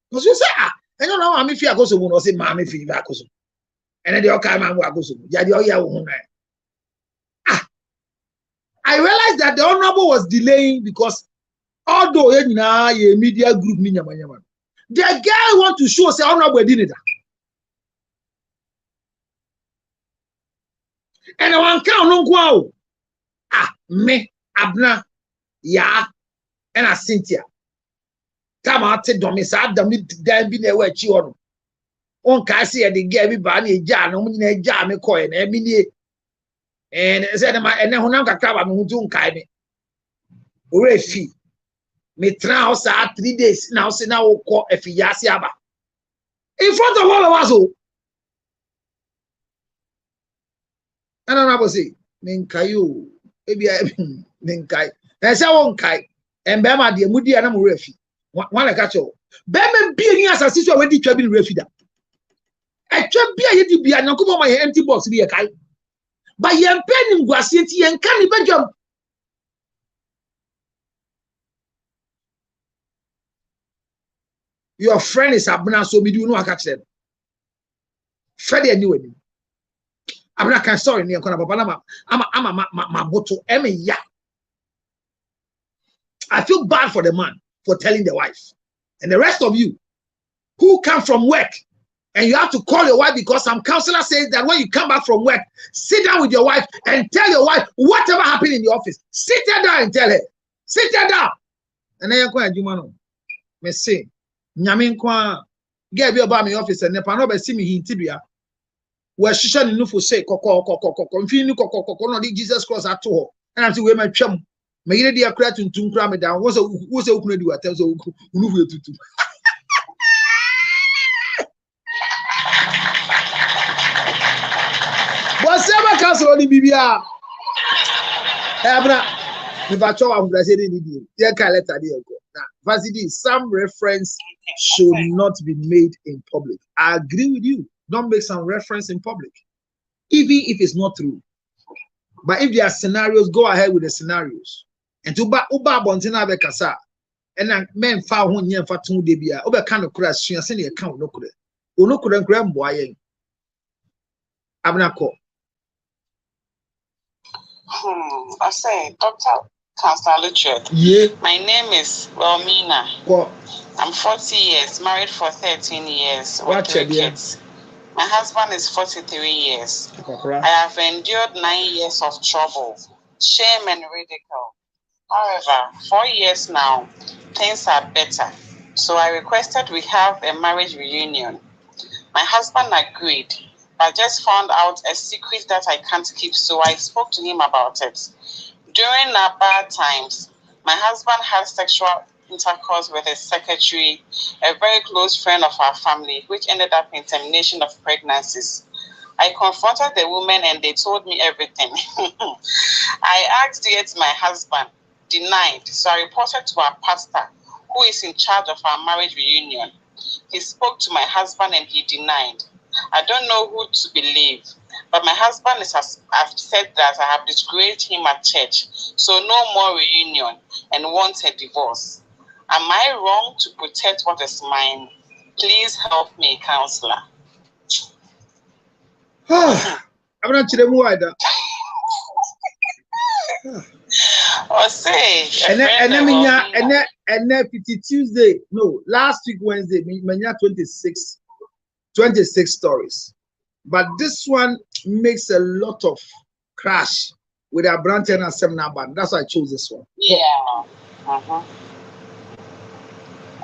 Because you say, I don't know, I'm if you are going to say, Mammy, if you are going to. And then the okay man will go to. I realized that the honorable was delaying because although a media group, the guy want to show say honorable did it. And I want count on go. Me, Abna, ya, and a Cynthia. Come out to domicile, then be there where you are. On Cassie and the Gabby Barney, Jan, no jam, coin, and said, and then Honaka Kaba, who don't kind me. Refi. Me house 3 days now, say now, call a Fiasiaba. In front of all of us, and I was say, Ninkayu, maybe I Ninkai. And so on Kai, and Bama, dear Moody and Refi. One I catch all. Bama being as a sister already traveling refida. A trap beer, you be an uncle my empty box be a Kai. By your pen in Guasiti and canny bedroom. Your friend is Abna, so we do not catch them. Freddie knew it. I'm not can sorry near Konaba. I'm a bottle. Ya. I feel bad for the man for telling the wife. And the rest of you who come from work and you have to call your wife because some counselor says that when you come back from work, sit down with your wife and tell your wife whatever happened in the office. Sit her down and tell her. Sit her down. And then you're going to do me say, Nyamin kwa get be about my office and nepa no be see me hintibia. We shisha ni nufu say koko mfini koko no di Jesus cross ato ho. And I'm say we my twam. Me yire dia kra tuntum kra me down. Wo say ukunu di watem so unufu etutu. Whatever council on the Bibia. Ebra, if I show I'm Brazilian idiot, yeah, can let her go. Now, Vasidi, some reference should not be made in public. I agree with you. Don't make some reference in public, even if it's not true. But if there are scenarios, go ahead with the scenarios. And to ba uba bontina be kasa, and then men fa ho nya fa tun de bia, obe kan no kura sua se ne account no kura. Ono kura nkura mboa yen. Abnako. I say, Dr. Counselor Luchet. Yeah. My name is Wilmina. What? I'm 40 years, married for 13 years, with 3 kids. My husband is 43 years. I have endured 9 years of trouble, shame and ridicule. However, 4 years now, things are better. So I requested we have a marriage reunion. My husband agreed, but just found out a secret that I can't keep, so I spoke to him about it. During our bad times, my husband had sexual intercourse with his secretary, a very close friend of our family, which ended up in termination of pregnancies. I confronted the women and they told me everything. I asked yet my husband, denied, so I reported to our pastor, who is in charge of our marriage reunion. He spoke to my husband and he denied. I don't know who to believe, but my husband has said that I have disgraced him at church, so no more reunion and wants a divorce. Am I wrong to protect what is mine? Please help me, counselor. I'm not sure why. Or say, and then Tuesday, no, last week Wednesday, manya 26 stories. But this one makes a lot of crash with our brand and seminar band. That's why I chose this one. Yeah.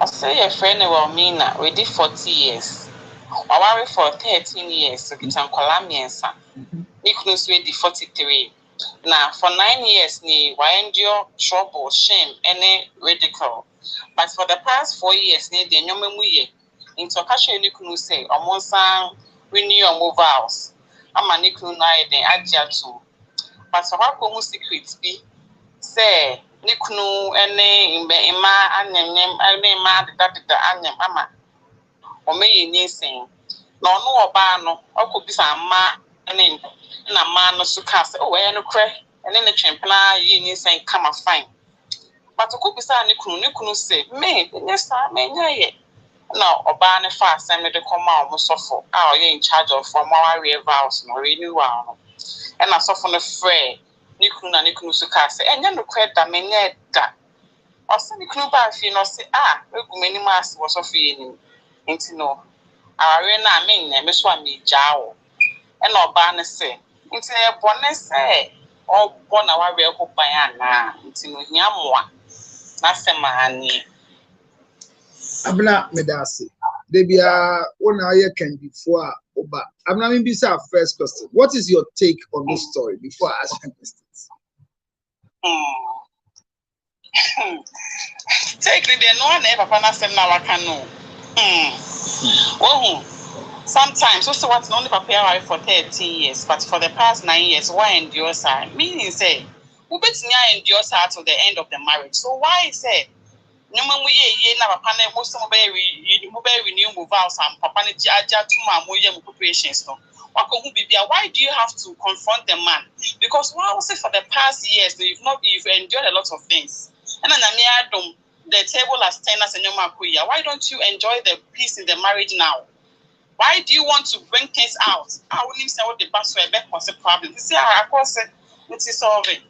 I say a friend of Mina, we did 40 years. I worried for 13 years, so it's on Colamiansa. Nicholas we did 43. Now, for 9 years, we endure trouble, shame, and ridicule. But for the past 4 years, the Nomemuye, in Tokasha Nikunu say, almost renew your move house. I'm a Nikunu Adjatu. But so how come secrets be? Say, Nikunu, and Ima, and Ma, the Anyam, Ama, or may you sing. No, Obano, or could be some ma, and a man no success. Oh, I no cray. and then the champana you saying come a fine. But to cook beside Nikunu say, me, yes, I may yet. No, or ban a fast and the come out was suffer. Oh, you're in charge of from our vows, no renew. And I saw from the fray, Nikunu Sukase, and then the credit that may net that. Or send the club by you know, say, many mass was of feeling into no. Our arena mean, and Miss One me jowl. And no ban say, into a bonnet say, or born our real hope by Anna, into Yamwa. Abna Medasi. Debia, one hour can before Oba. I'm not even our first question. What is your take on this story before I ask you questions? Take the no one ever panasem now I can know. Well, sometimes also what's only prepare for 13 years, but for the past 9 years, why endure sir? Meaning say, who bets near endure sir to the end of the marriage. So why say no man we na papa na most of renew move out and papa na jaja to ma moye preparations no. Why do you have to confront the man? Because why was it for the past years you've endured a lot of things. And then the table has turned us in your makuya. Why don't you enjoy the peace in the marriage now? Why do you want to bring things out? I will say what the best way back was a problem. You see, I course it's solving.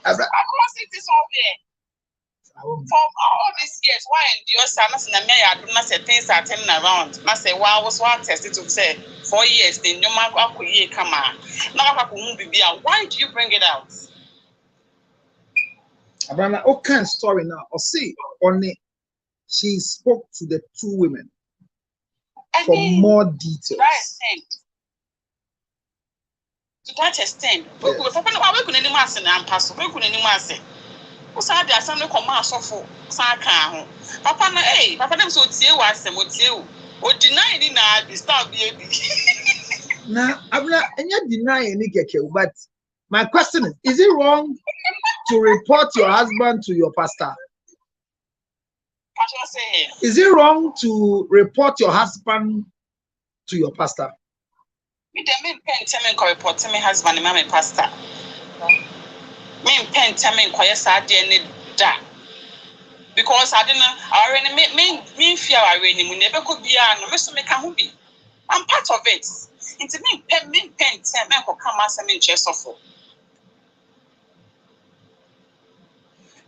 Of course it is solving. For all these years, why endure sadness in America? Do not say things are turning around. I say, well, I was one tested to say 4 years, then no matter what you come on. Now, why do you bring it out? Abrana, what kind of story now? Or see, only she spoke to the two women for more details. To that extent, we couldn't any mass and pass. We couldn't any mass. Usadi asame koma asofo saka ho papa na papa dem so tie wa asem o tie o deny ni na disturb ye bi na abla enya deny any keke. But my question is it wrong to report your husband to your pastor? Is it wrong to report your husband to your pastor? Me dem pen tell me ko report me husband my pastor. Me pen tell me inquire sad da because I didn't already me fear already we never could be no me so me can be. I'm part of it. It's me pen tell me ko come as me chest of.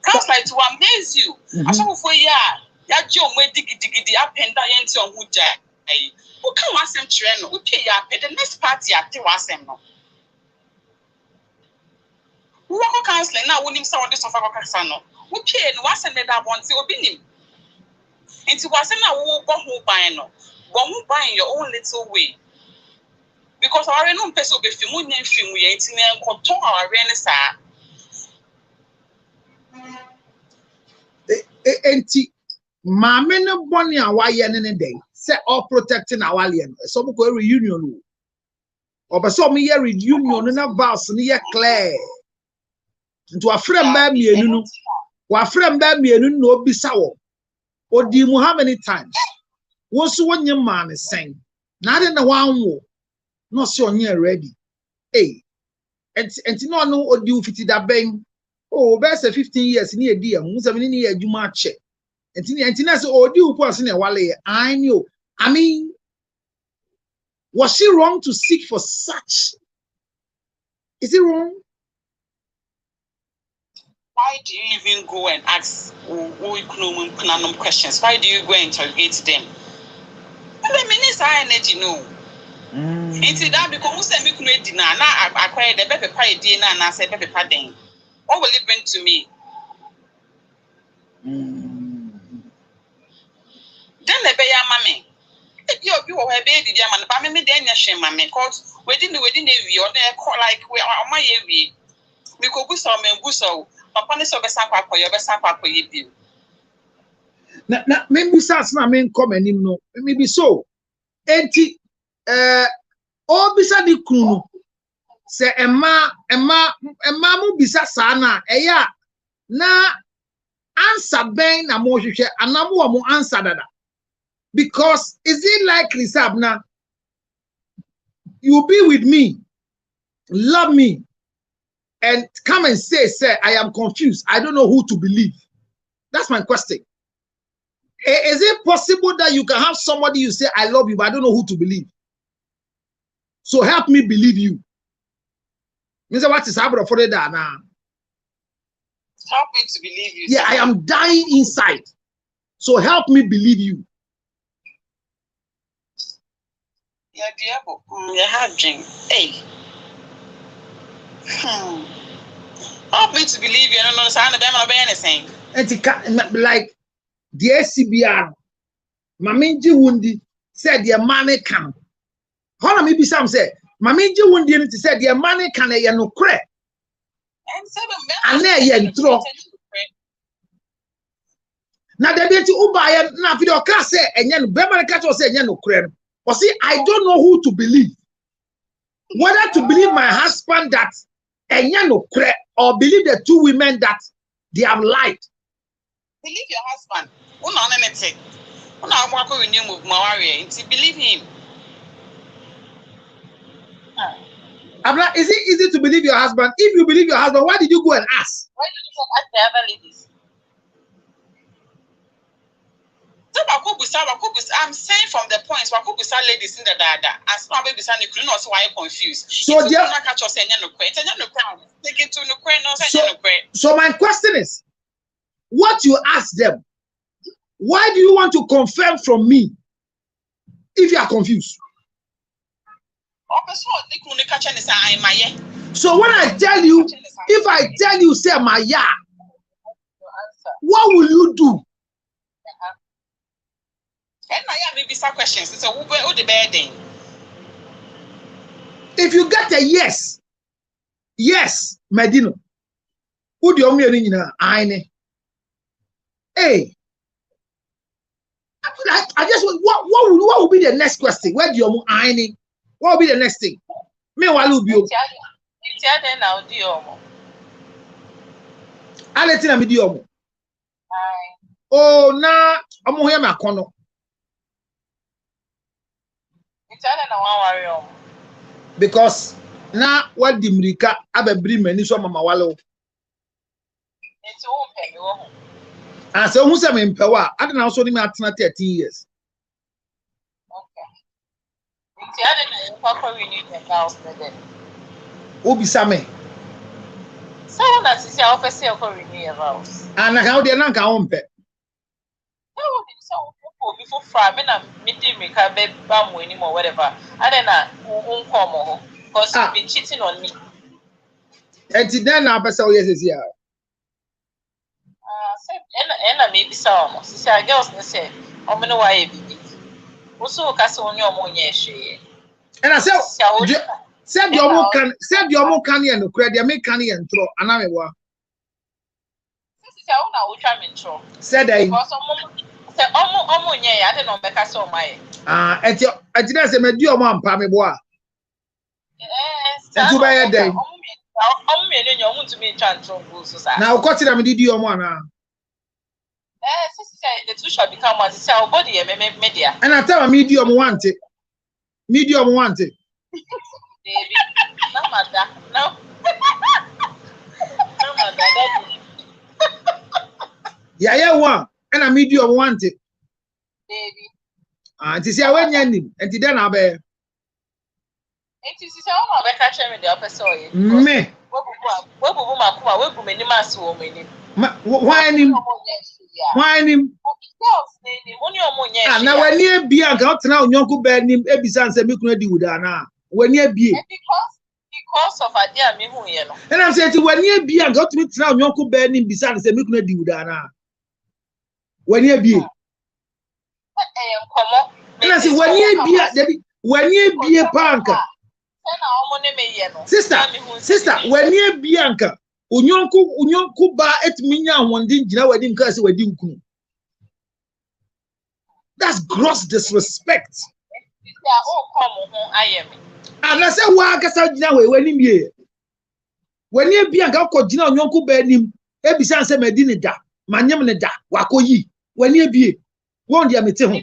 Cause like to amaze you. I saw for ya jo me digidi apenda yenti on hu ja. Who can want some train? We pay ya pay the next party at the wasem no. We are counseling now. We need someone to suffer casano. We pay and was ended up on the opinion. It wasn't a who buying no. One who buying your own little way. Because our own person be film we ain't in there control our renessa. Enti mama no boni awaye ne day. Say all protecting our alien. So we go reunion. Or but so me ye reunion na vows ni ye clear. Into a friend by me, you know, or a friend by me, you know, be sour. Or do you how many times? Once one young man is saying, not in the one war, not so near ready. Hey, and no, or do you fit that bang? Oh, best 15 years near dear, who's a minute year you march it. And Tina said, oh, do you person a while? I knew. I mean, was she wrong to seek for such? Is it wrong? Why do you even go and ask questions? Why do you go and interrogate them? The minister energy no. It's that because who said me couldn't dinner. Now I acquired the baby pie dinner and I said baby padding. What will it bring to me? Then the baby mammy. If you are baby, German, but me then your shame, mammy, because within the view, they call like we are my way. Because we saw me, we saw. Papa so be sakwa koyo be sakwa koye bi na maybe sas na men come anim no maybe so enti obisa di kunu se emma mu bisa sa na eya na answer ben na mo hwehwe anamu wa mo answer dada Because is it likely, Sabna, you'll be with me, love me, and come and say, I am confused. I don't know who to believe. That's my question. Is it possible that you can have somebody you say, I love you, but I don't know who to believe? So help me believe you. Mr. What is happening for that now? Help me to believe you. Yeah, I am dying inside. So help me believe you. Yeah, Diabo. You have dream. Hey. Help me to believe you. I don't understand about anything. And like the SCBR, Maminji Wundi said the money can. How maybe some say, Maminji Wundi said the money can a no crack. And there you throw. Now they be to Uba na video can say and then Beman catch or say no crack. But see, I don't know who to believe. Whether to believe my husband that and no crack or believe the two women that they have lied. Believe your husband. Believe him. Abla, is it easy to believe your husband? If you believe your husband, why did you go and ask? Why did you go ask the other ladies? I'm saying from the points where could ladies in the dada as long as you couldn't also why confused. So my question is, what you ask them, why do you want to confirm from me if you are confused? So when I tell you, if I tell you say my yeah, what will you do? And my yeah maybe some questions. So who the bedding? If you get a yes, Medino, who do you mean in hey, I just what will be the next question? Where do you mean? What will be the next thing? Meanwhile, will be now do I let you know. Oh, now I'm going to my corner. Because now what the Mrika Abe Bremen is from Mama Wallow. And so who's in power? I don't know, so me at 13 years. Obi Same. So that is your office here for renew your vows. And how they not go on pet. Before farming and meeting me can be bam winning or whatever. I don't know who come because you've been cheating on me. And then I pass out yes here. And maybe some. See, I girls say, I'm going to why be. Also, Castle on your money. And I said your more can and the credit, make canny and throw an hour. Said I. I don't know, because so my. I didn't say, my dear mom, Pammy boy. And to buy a day. Now, what's it? I did your one. The two shall become one. It's our body, media. And I tell a medium wanted. Medium wanted. Baby, no matter. No. No matter. Yeah, one. And a medium wanted. Baby. To see I went in, and then I'll be. It is all about catching with the opposite. Me. What will many mass woman? Why him? Why him? And now when you be a got now, Yonko bed him, Ebisan said, make no deal with Anna. When you be because of a dear me, and I'm saying, when you be a got me now, Yonko bed him, besides, say, make no deal with Anna. When you be. And I say, when you be a punker. Sister, when you be anchor, Unyonku ba et minya wandin jina wedding curse wedding kun. That's gross disrespect. And I say, why can jina we when him when you be anchor ko jina unyonku ba nim ebisa say medini da manyam ne da wakoyi when you be won dia mete ho.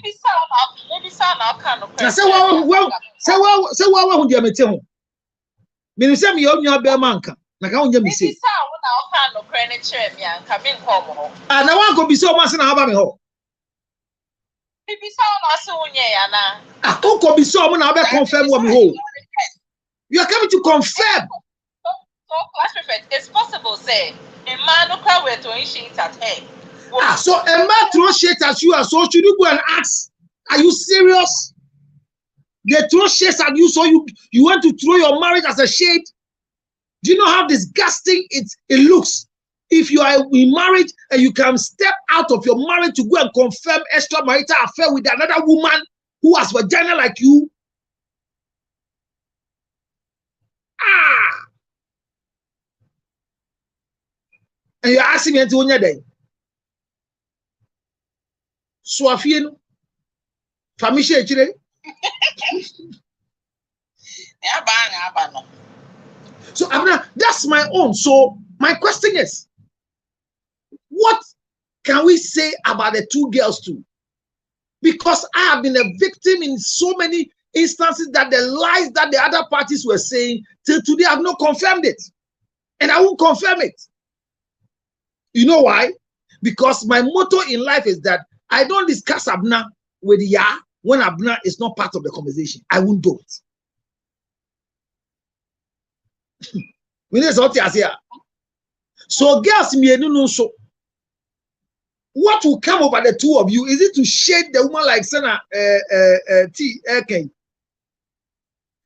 Now say what who dey mete ho. Me say me your nua be man kan. Na ka onye me say. Ah na wan go be so man say na aba me ho. Ah who go be so man na be confirm what me ho. You are coming to confirm. So class prefect, it's possible say a man who can wear to initiate at her. Ah, so a man throw shit at you, so should you go and ask? Are you serious? They throw shit at you, so you want to throw your marriage as a shade? Do you know how disgusting it looks? If you are in marriage and you can step out of your marriage to go and confirm extramarital affair with another woman who has vagina like you. Ah! And you're asking me to onya day. So afien famishe echire. So Abna, that's my own. So my question is, what can we say about the two girls too? Because I have been a victim in so many instances that the lies that the other parties were saying till today I have not confirmed it. And I won't confirm it. You know why? Because my motto in life is that I don't discuss Abna with Ya when Abna is not part of the conversation. I won't do it. So girls, so what will come over the two of you? Is it to shade the woman like Sana T?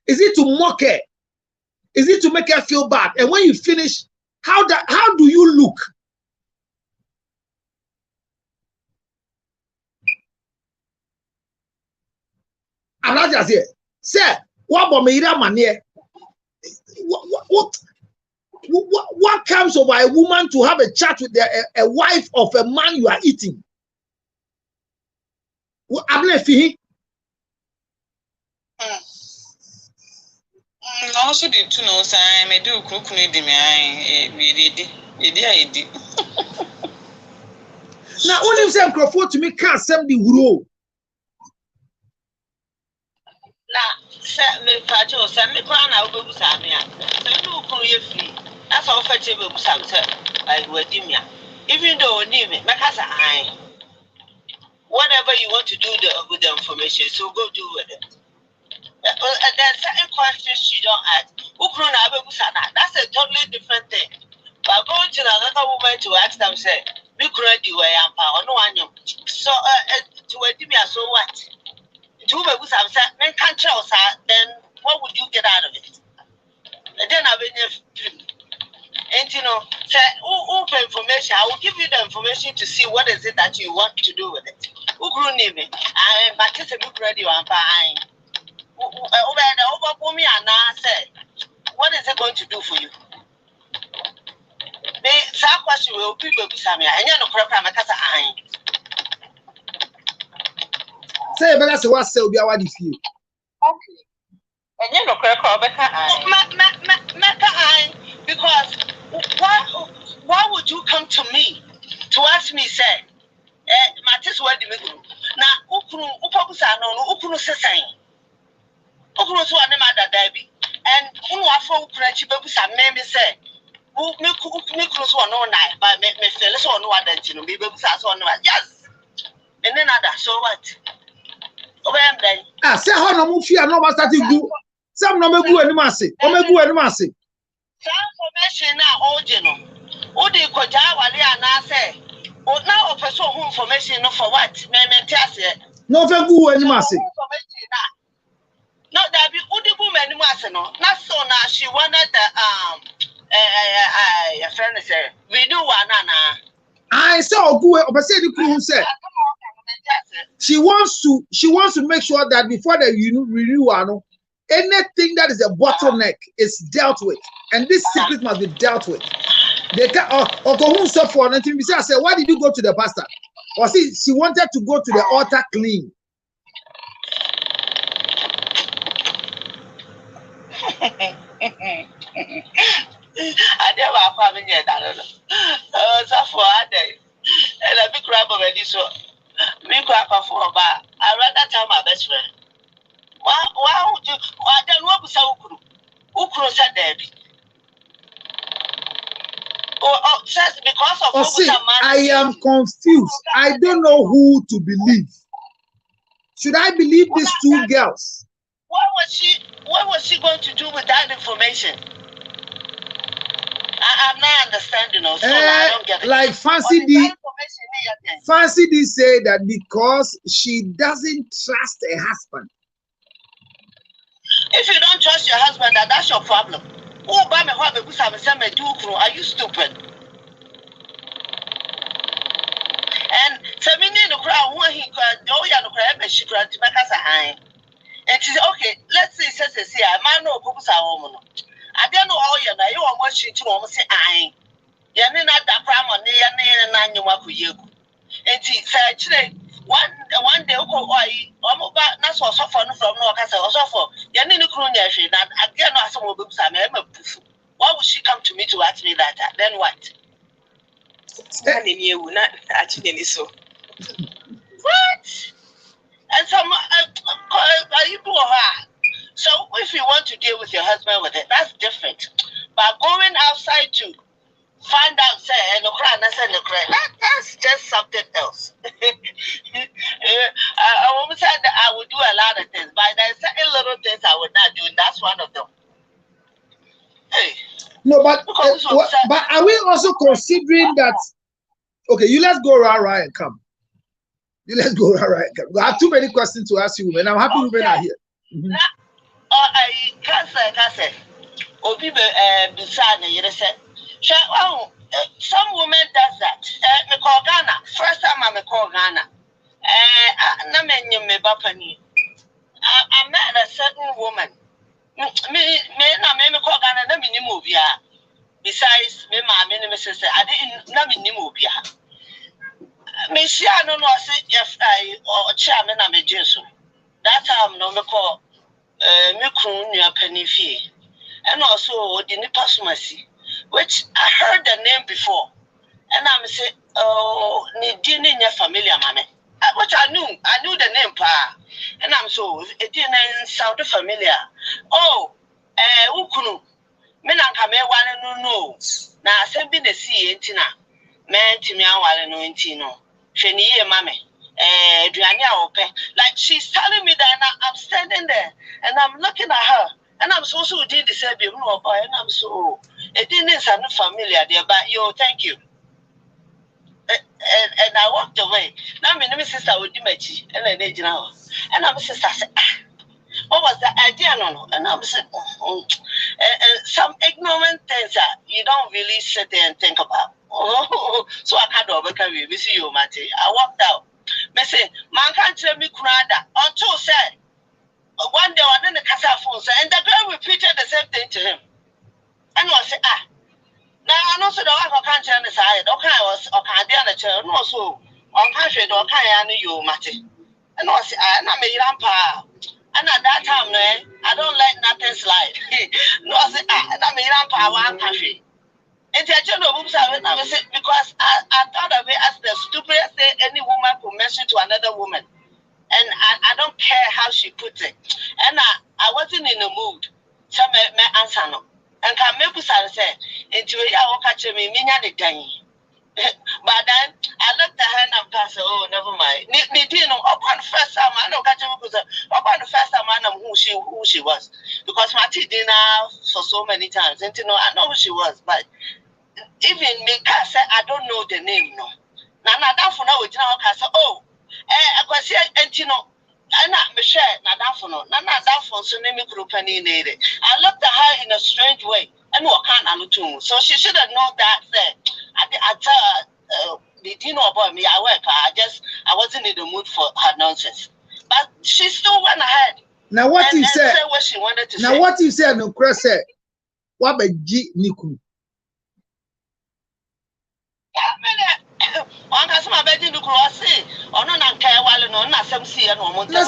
Is it to mock her? Is it to make her feel bad? And when you finish, how do you look? I'm not just here. Sir, what about me? What comes over a woman to have a chat with a wife of a man you are eating? I'm not feeling. Also, the two no sign. I do cook me the me. Now, only some Crawford to me can't send the rule. Now, set me patrol, send me crown out of Samia. Send you come here free. That's all fetchable Samsa by Wedimia. Even though near me, Macassa, whatever you want to do with the information, so go do with it. There's certain questions you don't ask. That's a totally different thing. But going to another woman to ask them, say, we could do a power, no one. So, to Wedimia, so what? Then what would you get out of it? And then I will, and you know, say, open information. I will give you the information to see what is it that you want to do with it. Who grew name it? I practice a book ready on buying. Over me and I say, what is it going to do for you? The same question will be Samia, and you're not correct. I'm a casa. Say, but that's what say, be our defeat. Okay. And you're not correct, because why would you come to me to ask me, say, Matis, where do we go? Now, Upabusa, no, Upunu Sassan. Upunu to an mother, Debbie, and who are for Cratchy Babusa, maybe say, who make one no night, but me feel so no other, you know, Babusa on yes. And then other, so what? Ah, say how no move here, no master to do. Some no me go any masse. O me go any masse. Information now, old you know. What do you call Jawali and I say? Oh, now of person who information no for what? Me no for go any masse. No, that be Udi woman masse no. Not so now she wanted the a friend say we do one I saw go or say the crew said. She wants to make sure that before the renewal, anything that is a bottleneck is dealt with, and this secret must be dealt with. They can or go stop for nothing. I said, why did you go to the pastor? Or see, she wanted to go to the altar clean. I never found yet. I don't know. So for a day, and a big crab already so. Me crack for a bar. I rather tell my best friend. Why would you? I don't know who said that. Just because of I am confused. I don't know who to believe. Should I believe these two girls? What was she going to do with that information? I'm not understanding. So I don't get it. Like Fancy D say that because she doesn't trust her husband. If you don't trust your husband, that's your problem. Are you stupid? And so many in the crowd when he cried, she cried to make us a high. And she said, okay, let's see, I might know who's our woman. I don't know how you know you are watching to almost say, I ain't not that prime on the and you walk with you. And she said, one day, not so far from no casa or so for Yanini Krunya, that again, some of books I remember. Why would she come to me to ask me that? Then what? Not actually so. What? And some you do her. So if you want to deal with your husband with it, that's different. But going outside to find out, say, that's just something else. I almost said that I would do a lot of things, but there's certain little things I would not do, and that's one of them. Hey. No, but are we also considering that? Okay, you let's go right and come. Let's go right and come. I have too many questions to ask you, and I'm happy women are here. I can't say. Obi beside you said, some women does that. Me call Ghana. First time I call Ghana. I met a certain woman. Me call Ghana. Na me move ya. Besides me, my sister, I didn't na me move ya. Me see I don't know. Say if I or chairman I'm a Jesus. That time no me call me crew near penny fee. And also the Nipasumasi, which I heard the name before. And I'm saying, oh, ni didn't familiar, mammy. Which I knew the name, pa. And I'm so, it didn't sound familiar. Oh, Ukunu, Menanka me one no. Now, sending the sea, Tina, man, Timia, while no intino. Sheni, mammy. Like she's telling me that I'm standing there and I'm looking at her. And I'm so did the same, and I'm so it didn't sound familiar there, but thank you. And I walked away. Now my name is sister with Dimechi, and I did now. And I'm sister said, what was that idea? No. And I'm saying, some ignorant things that you don't really sit there and think about. So I can't overcome you. We see you, Matty. I walked out. I say, man can't tell me Kunada until said. One day I didn't cast our phone, and the girl repeated the same thing to him. And I said, now I know so the wife can't turn the side. Okay, I was okay, the chair, no, so on country, or can I know you, Matty? And I said, I'm a rampa. And at that time, I don't let nothing slide. No, I said, I'm a rampa, one country. And the general books I never said because I thought of it as the stupidest thing any woman could mention to another woman. And I don't care how she puts it. And I wasn't in the mood. So I answer no. And can maybe say, into a year, catch me, the day. But then I looked at her and I said, oh, never mind. Me didn't know upon the first time I know catch me because upon the first time I know who she was. Because my tea dinner for so many times. And I know who she was, but even me can say I don't know the name no. Now that for now we now can say I can say and not Michelle that for no. That for so name group and needed. I looked at her in a strange way and what can't I too. So she should have known that I tell they didn't know about me. I wasn't in the mood for her nonsense. But she still went ahead. Now what you said what she wanted to now say. What you said no Chris said what be G Niku. One has my bed in the cross, or no, I care while no, not some see and one. No.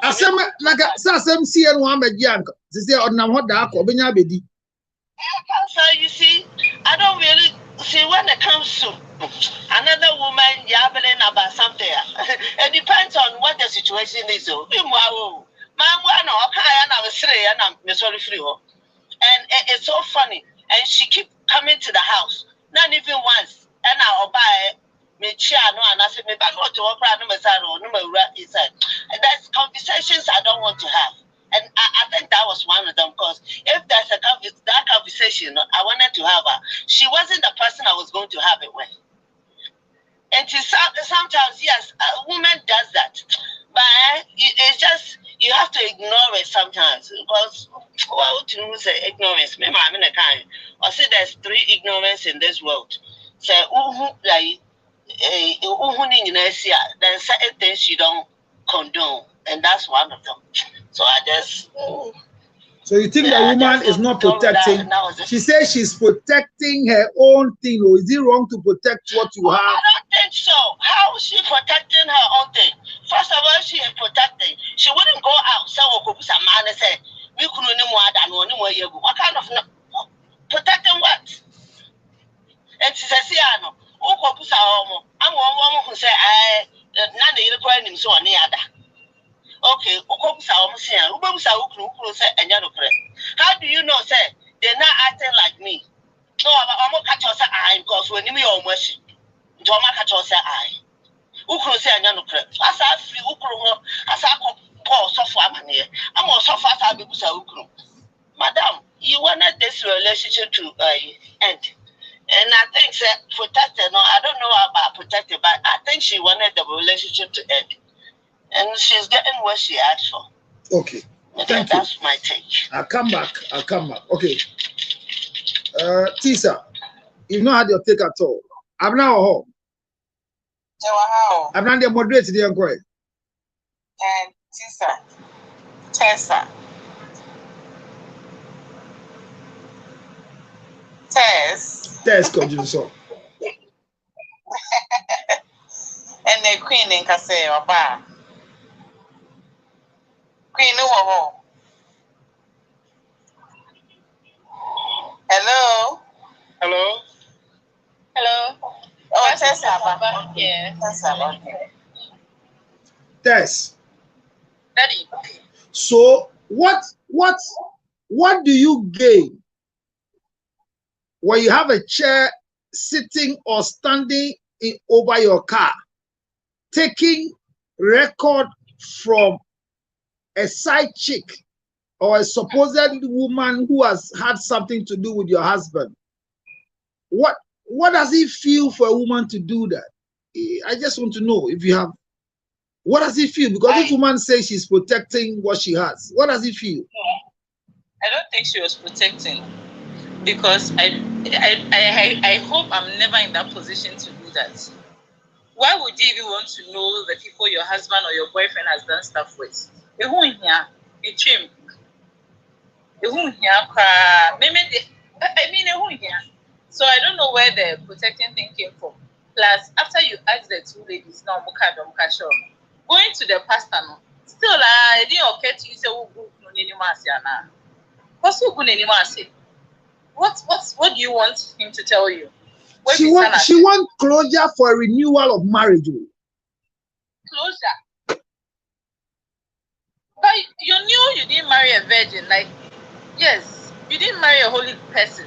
I said, like some see and one bed young. They say, or now what dark or Benya Bedi. So you see, I don't really see when it comes to another woman woman yabbling about something. It depends on what the situation is. Meanwhile, and I'm sorry free. And it's so funny. And she keep coming to the house. Not even once. And I'll buy me chair no and I said me back to work no that's conversations I don't want to have. And I think that was one of them because if there's that conversation I wanted to have her, she wasn't the person I was going to have it with. And sometimes, yes, a woman does that. But it's just, you have to ignore it sometimes. Because, what do you say, ignorance? Maybe I'm in a kind. I say there's 3 ignorance in this world. So, then certain things you don't condone. And that's one of them. So I just... So you think the woman is not protecting? She says she's protecting her own thing. Or is it wrong to protect what you have? I don't think so. How is she protecting her own thing? First of all, she is protecting. She wouldn't go out. Say, what kind of protecting what? And she says, I'm one who say, none of you so other. Okay, how do you know, say, they're not acting like me? No, I'm not catch us eye because when you almost don't catch us eye. Ukro say, I know, as I feel Ukro, as I call so far, I'm also fast. I'll be Ukro. Madam, you wanted this relationship to end. And I think that protected, no, I don't know about protected, but I think she wanted the relationship to end. And she's getting what she asked for. Okay. Thank you. That's my take. I'll come back. Okay. Tisa, you've not had your take at all. I'm now home. I'm not the moderator, the inquiry. And Tessa. Tess, could you so? And the queen in Kase or bar. Queen, no. Hello. Oh, Tessa. Yeah. Tess. Daddy. So what do you gain when you have a chair sitting or standing over your car, taking record from a side chick or a supposed woman who has had something to do with your husband? What does it feel for a woman to do that? I just want to know if you have. What does it feel? Because this woman says she's protecting what she has. What does it feel? I don't think she was protecting, because I hope I'm never in that position to do that. Why would you even want to know the people your husband or your boyfriend has done stuff with? So I don't know where the protecting thing came from. Plus, after you ask the 2 ladies, now going to the pastor, no, still, I didn't okay to you say, what do you want him to tell you? She wants closure for a renewal of marriage. Closure. But you knew you didn't marry a virgin. Like, yes, you didn't marry a holy person.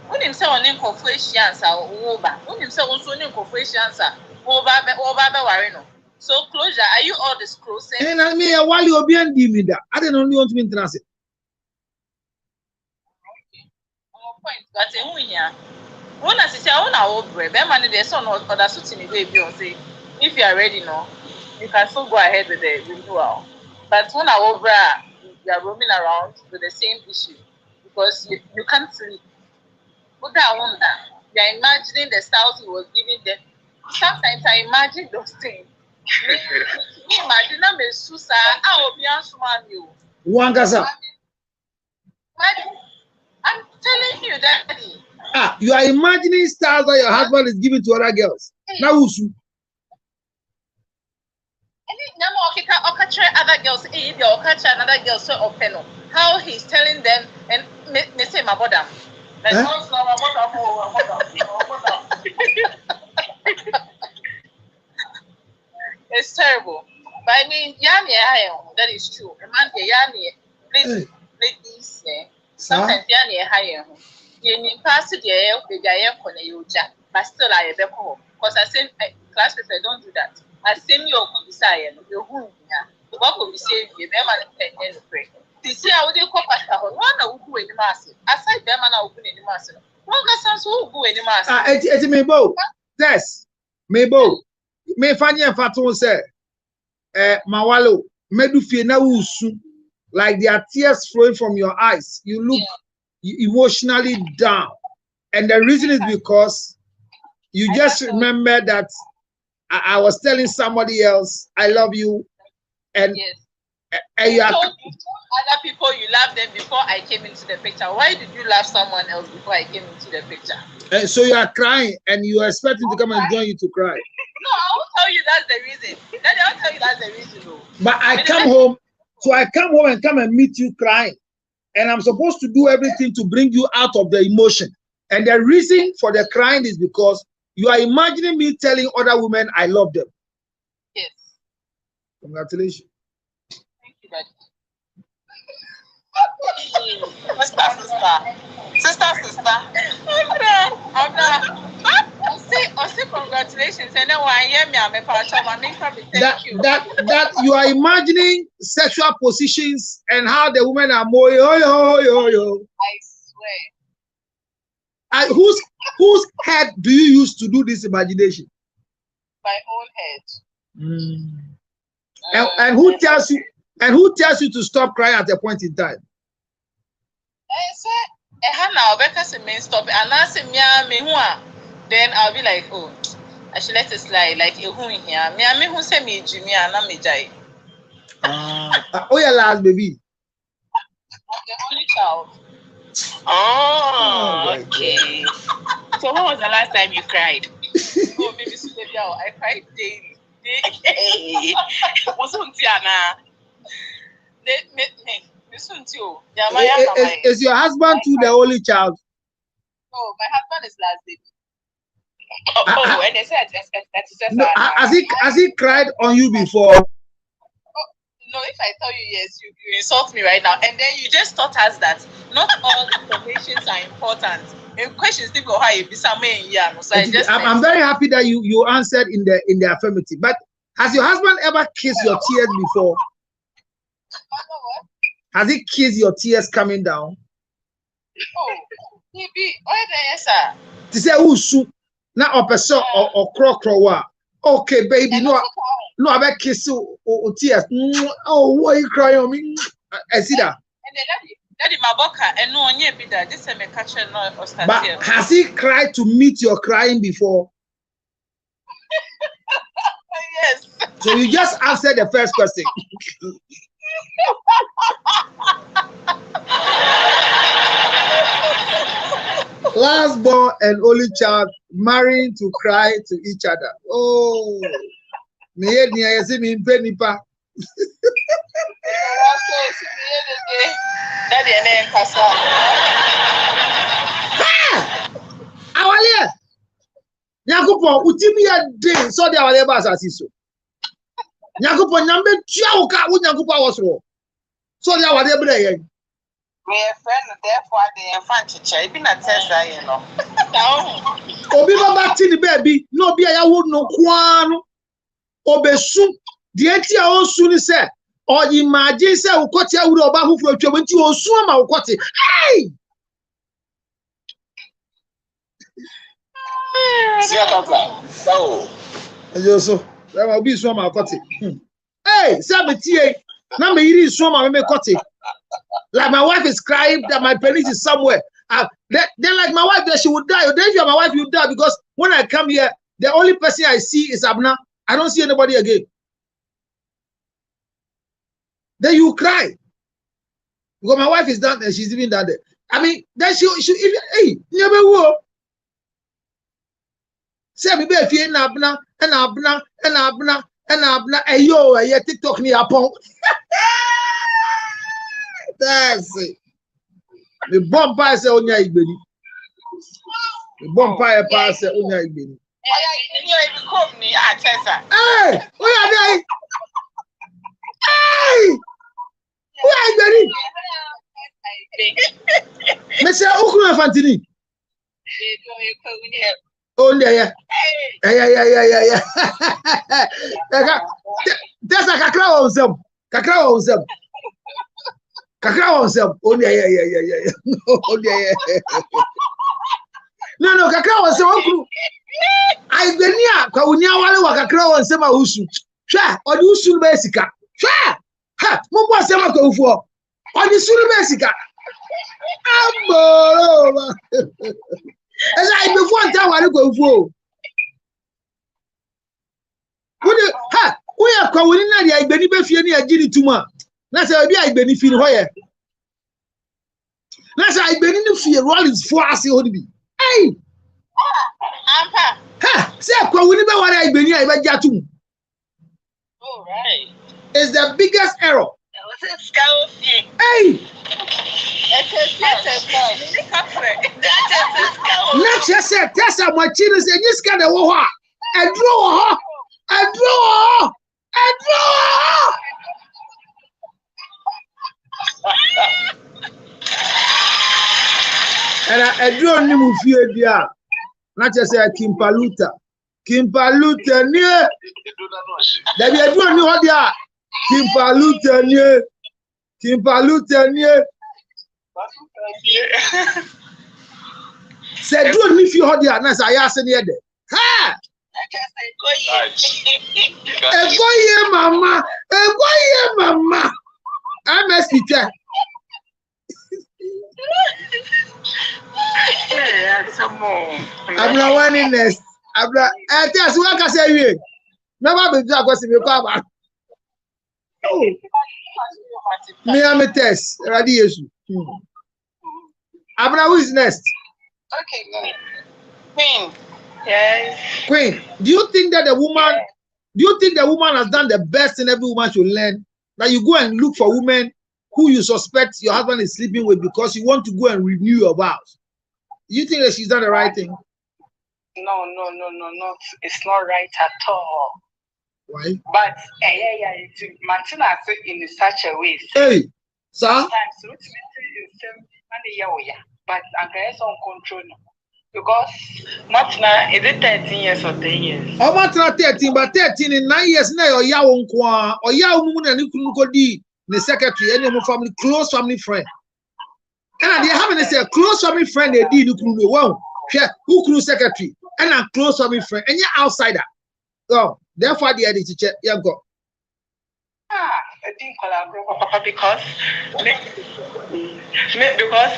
When him say on confession answer over. When him say also on confession answer over. So closure, are you all disclosing? And I mean, while you're being given that, I don't only want to be interested. Point, but here. When I say I want to bread, man, there's some other suiting baby or say if you are ready, no, you can still go ahead with the renewal. But when I over, you are roaming around with the same issue because you can't sleep. What I wonder, you are imagining the styles he was giving them. Sometimes I imagine those things. Imagine I'm a Susa, I will be answering you. Wangasa. I'm telling you, Daddy. You are imagining styles that your husband is giving to other girls. Now, other girls, another girl so open. How he's telling them and they say my bottom. it's terrible. But I mean, that is true. A man, please, sometimes you pass the air, but still I have home. Because I say, class people don't do that. I send your desire, your womb. What will we say? You never pray. This year, I would call Pastor one who in the mass. Aside them, and I open in the mass. One sounds who go in the mass. It's Mabo. Yes, Mabo. Me Fanny and Faton said, Mawalo, Medufi na usu, like there are tears flowing from your eyes. You look emotionally down. And the reason is because you just remember that I was telling somebody else, I love you. And, and you are other people you love them before I came into the picture. Why did you love someone else before I came into the picture? And so you are crying and you are expecting to come and join you to cry. No, I won't tell you that's the reason. Daddy, I'll tell you that's the reason. No. But I come home, so I come home and come and meet you crying. And I'm supposed to do everything to bring you out of the emotion. And the reason for the crying is because you are imagining me telling other women I love them. Yes. Congratulations. Thank you, Daddy. Sister. I say congratulations, and then why I'm a part of my thank you. That you are imagining sexual positions and how the women are more. I swear. Whose head do you use to do this imagination? My own head. And who tells you? And who tells you to stop crying at a point in time? I said, now because it means stop, and I say, then I'll be like, oh, I should let it slide. Like a who in here, me who say me Jimmy and I'm a jai. Oh, your last baby. I'm the only child. Oh, okay. So when was the last time you cried? Oh, maybe I cried daily. Is your husband too the only child? No, my husband is last baby. And they said no, has he cried on you before? No, if I tell you yes, you insult me right now. And then you just taught us that not all informations are important. Questions think of how you be some so I'm very happy that you answered in the affirmative. But has your husband ever kissed your tears before? Has he kissed your tears coming down? Oh, maybe. Oh, yes, sir. To say usu na opeso or crow. Okay, baby, no, I bet kiss you tears. Oh, why you crying on me? I see that. And daddy, my boca, and no one yet be that. This is a catcher, no, but has he cried to meet your crying before? Yes. So you just answered the first question. Last born and only child marrying to cry to each other. Oh, Nyakupo utibia day so they are able as Nyakupo nyambe tia uka wo Nyakupo was so they are able there. My friend, therefore, they are fan teacher. Even a test, you know. Obi baba tini baby, no be a would no kwano. Obesu, the anti our soon say, or imagine say, Ukotia would about who for 20 or swim out. Hey! Oh, so that will be swim out. Hey, 70. Now me swim out, me cotty. Like my wife is crying that my penis is somewhere. Then like my wife, that she would die. Or then if you are my wife, you die because when I come here, the only person I see is Abna. I don't see anybody again. Then you cry because my wife is down there. She's even down there. I mean, then she even hey, never will. Say me be if you Abna and Abna and Abna and Abna. Hey yo, hey TikTok ni upon. That's it. The vampire say onya igbeni. The vampire pass say onya igbeni. Hey, who are they? Hey, who are they? Monsieur Ukunu Fantini. Oh, yeah. That's a Kakra on them. Oh, yeah. Oh, yeah. No, Kakra was so cool. I been here, Kawunia, while Kakra on Sema Usu. Sha, or you soon basica. Sha, ha, Mumba Sema go for. On the soon basica. As I before time I go for. We are calling I benefit any agility tuma. That's how I benefit here. That's how I benefit Rollins for us. Hey, ha, say, Kawuniba, what I benefit, I bet Jatum. All right. Is the biggest error. Hey, not just said, Tessa, my children, and you scan the war. I draw. And I draw new fear, dear. Not just say Kimpaluta near. There be a draw new idea. Kimpaluta near. Say, do me if you hold your nice. I asked near there. Ha! Go here, mama. I'm a speaker. I'm not one in this. I'm not. I tell you what I say. You never been to a question. You come back. Me am a test. Radiation. I'm not who is next. Okay, Queen. Yes. Queen, do you think that the woman? Do you think the woman has done the best thing every woman should learn? That you go and look for women who you suspect your husband is sleeping with because you want to go and renew your vows. You think that she's done the right thing? No, not. It's not right at all. Why? But Martina in such a way. Hey, sir. But I guess on control because Martina is it 13 years or 10 years? Oh, Martina 13, but 13 in 9 years now. Or Yawon Kwa or Yawon and you couldn't the secretary, any of family, close family friend. And they haven't said close family friend, they did you well. Who close secretary and a close family friend, and you're outsider. Oh, therefore, the editor check, yeah, go. I think Papa because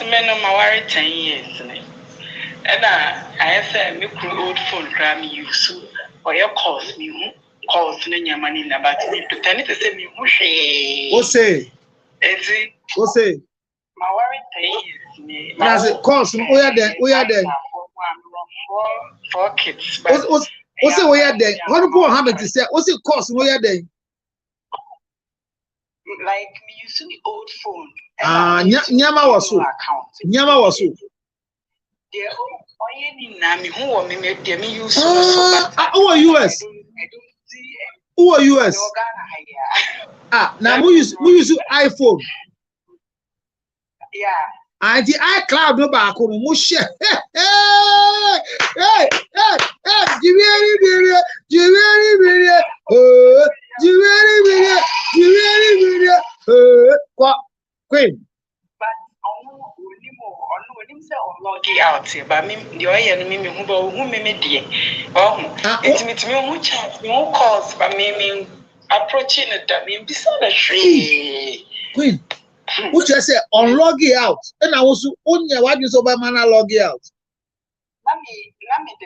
men of my worry 10 years. And I said, me old phone cram you so or your calls me. Calls in your money, but pretend to say me, What's say? What's say? My worry is as it calls from where then? Four kids. What's it where then? How do you have it to say? What's it cost where then? Like me using the old phone. Nyama was so. Who are US? Who are US? Now we use iPhone. Yeah. And the iCloud no back on mush. Hey, Queen. But log out here, but me the oil me who me dear. Oh, it's me who chat, me who calls, but me approaching it that me beside a tree. Queen, which I say on log out, and I was only what you saw by man log out. Let me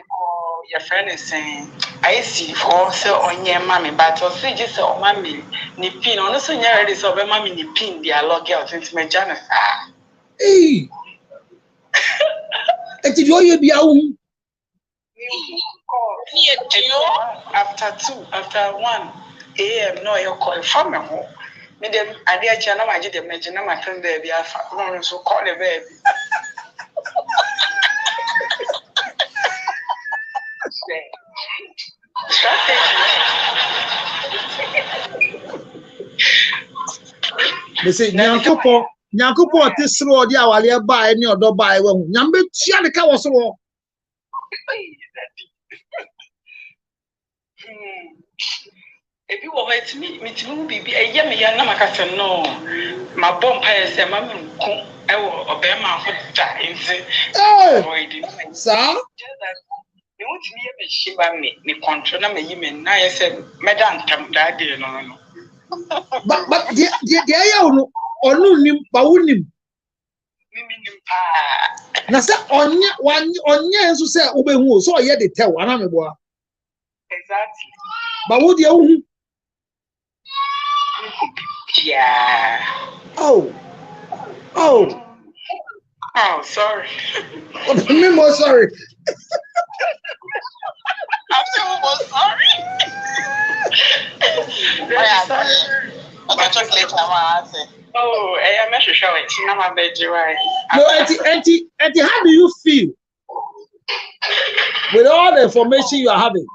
call your friend is saying I see for so on your mammy, but or say just on mammy, ni pin on so near ready so by mammy ni pin their log out into my Janus. Hey. And did you be out? After 1 a.m. no, you're calling from me home. Me them idea channel, I did imagine my friend baby. I so call the baby. They say Nyankopo this road dia wale buy any other buy we nyambe tia ne ka wo so. If you were to me to be a yummy young Namaka, no, my bomb has a mamma, I will obey my hot in the sir. You want me a shiba me control me, I said, Madame, come daddy, no. But the onu nim ba wonim. Na say onye enso say obehu so ye de tell ana me boa. Exactly. But wo de ohu. Yeah. Oh, sorry. Me more sorry. I'm so sorry. Oh, I am sure it's not my No, Auntie, how do you feel with all the information you are having?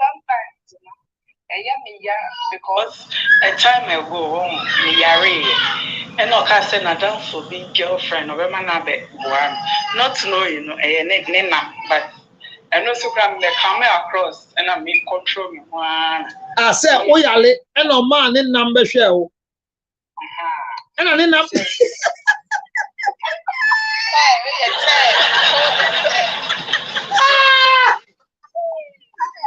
Because a time ago, and no casting a dance for being girlfriend or man, not knowing a but and also come across and I mean control me one. I said, oh, yale, and no man in number show. And I didn't have.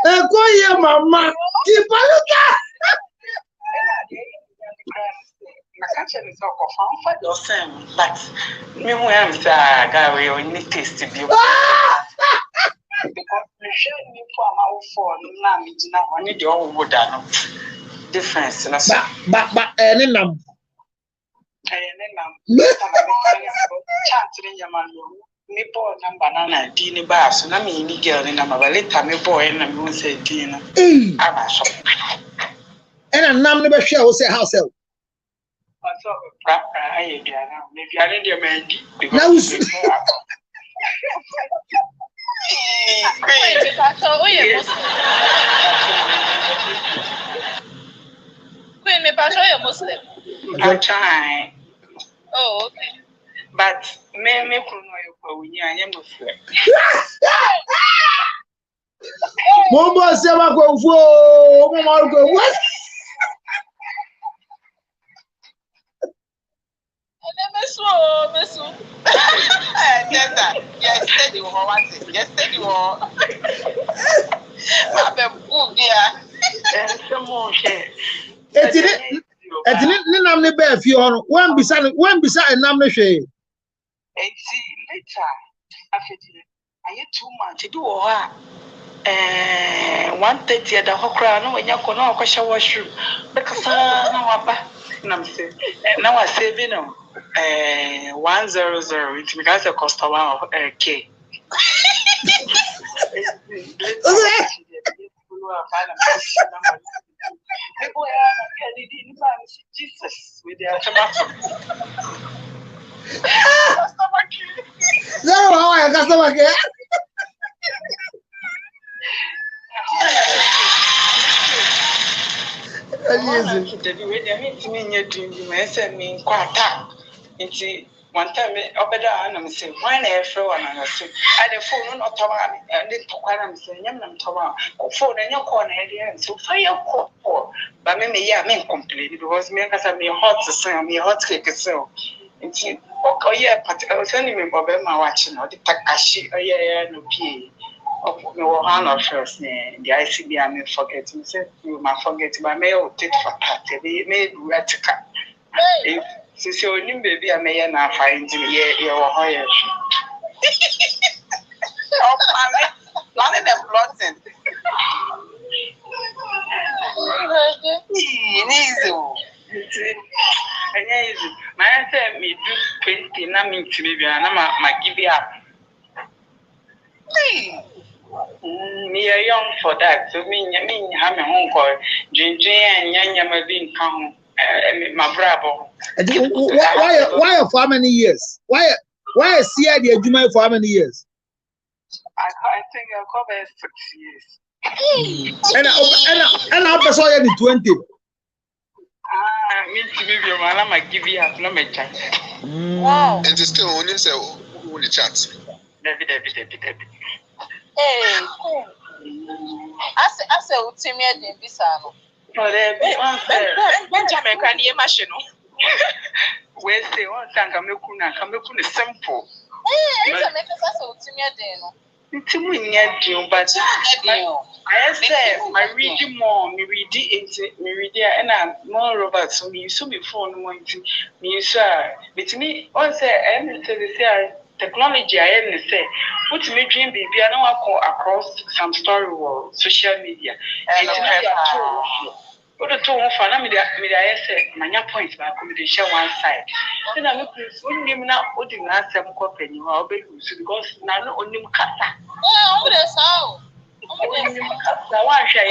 Go here, mama. Keep a look at. But me who am Gary or need taste to be because the share me for my phone, I need the old wood difference. But any number. Me boy banana dini bar so na me ni girl ni na ma later me boy na me say dini aba so and a nam never share o say house help so I dia na me bia ni dia man di now Queen me pass you're Muslim. I'm trying. Oh, okay. But me kuno yo we anya Muslim. Mo bo se ma ko fu mo ma ko what? Mesu. Yes, steady wo what? Yes, steady wo. Ma be bu bia. Some share. Etini ni nam ne ba fi ho no wan bisa enam ne hwe see later after I 2 months do 130 da hokra no wanya ko no akwahye washroom because na waba na mse na wa save no 100 it because the customer of k Jesus with their tomato. No, how customer care. One time, Obeda, and I'm saying, why never throw an answer? I the phone not Toma, and then I'm saying, Yam Toma, phone and your corner, and so fire call. But maybe, yeah, men complain because me has me hot to sell me hot cake so. And she, oh, yeah, but I was sending me Bob my watching or the Takashi, oh, yeah, no P. No, one of first, the ICB, I may forget. You said you might forget, but may take for that. They made reticle. So you baby, I may not find your higher. None of them blotting. Easy. My answer me do 20, not mean to be, and I'm give you up. Me are young for that, so me, have a home call, Ginger and Yanya being come. My bravo. Why for how many years? Why CID Ejuma for how many years? I think I'll cover 6 years. And I saw you in 20. Me to me, your man, I give you a no me chat. Wow. And it's still only say who the chat. David. Hey, cool. I say utimia din bisano. No, Benjamin can you machine? Where say one time Kamekuna simple. Benjamin can say utimia din no. But I say my reading more, me read it, and I'm more Robert. So me so before no one to me, sir. But me, all say, and say technology, I say, put me dream baby, I know I call across some story world, social media. And what the two of I say, my point by accommodation one side. Then I look when you now put in us some company or because now only Kata. Oh, that's how. The one share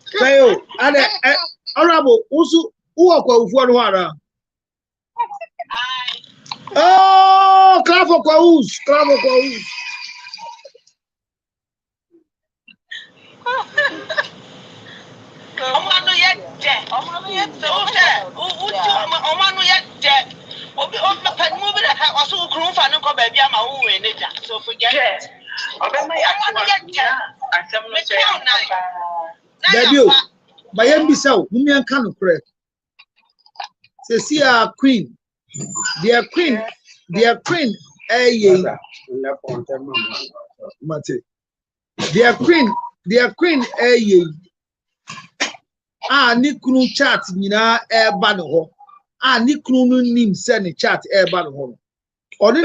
Sayo, and honorable, also, who are called for water? Oh, clap for Kwaus, clap for Kwaus. So forget Debut, my ambissaw, whom you can correct. Cecilia Queen, dear Queen, Mate. Dear Queen, Nikunu chat, Nina, air banner. Nikunu nim send a chat, air banner. Only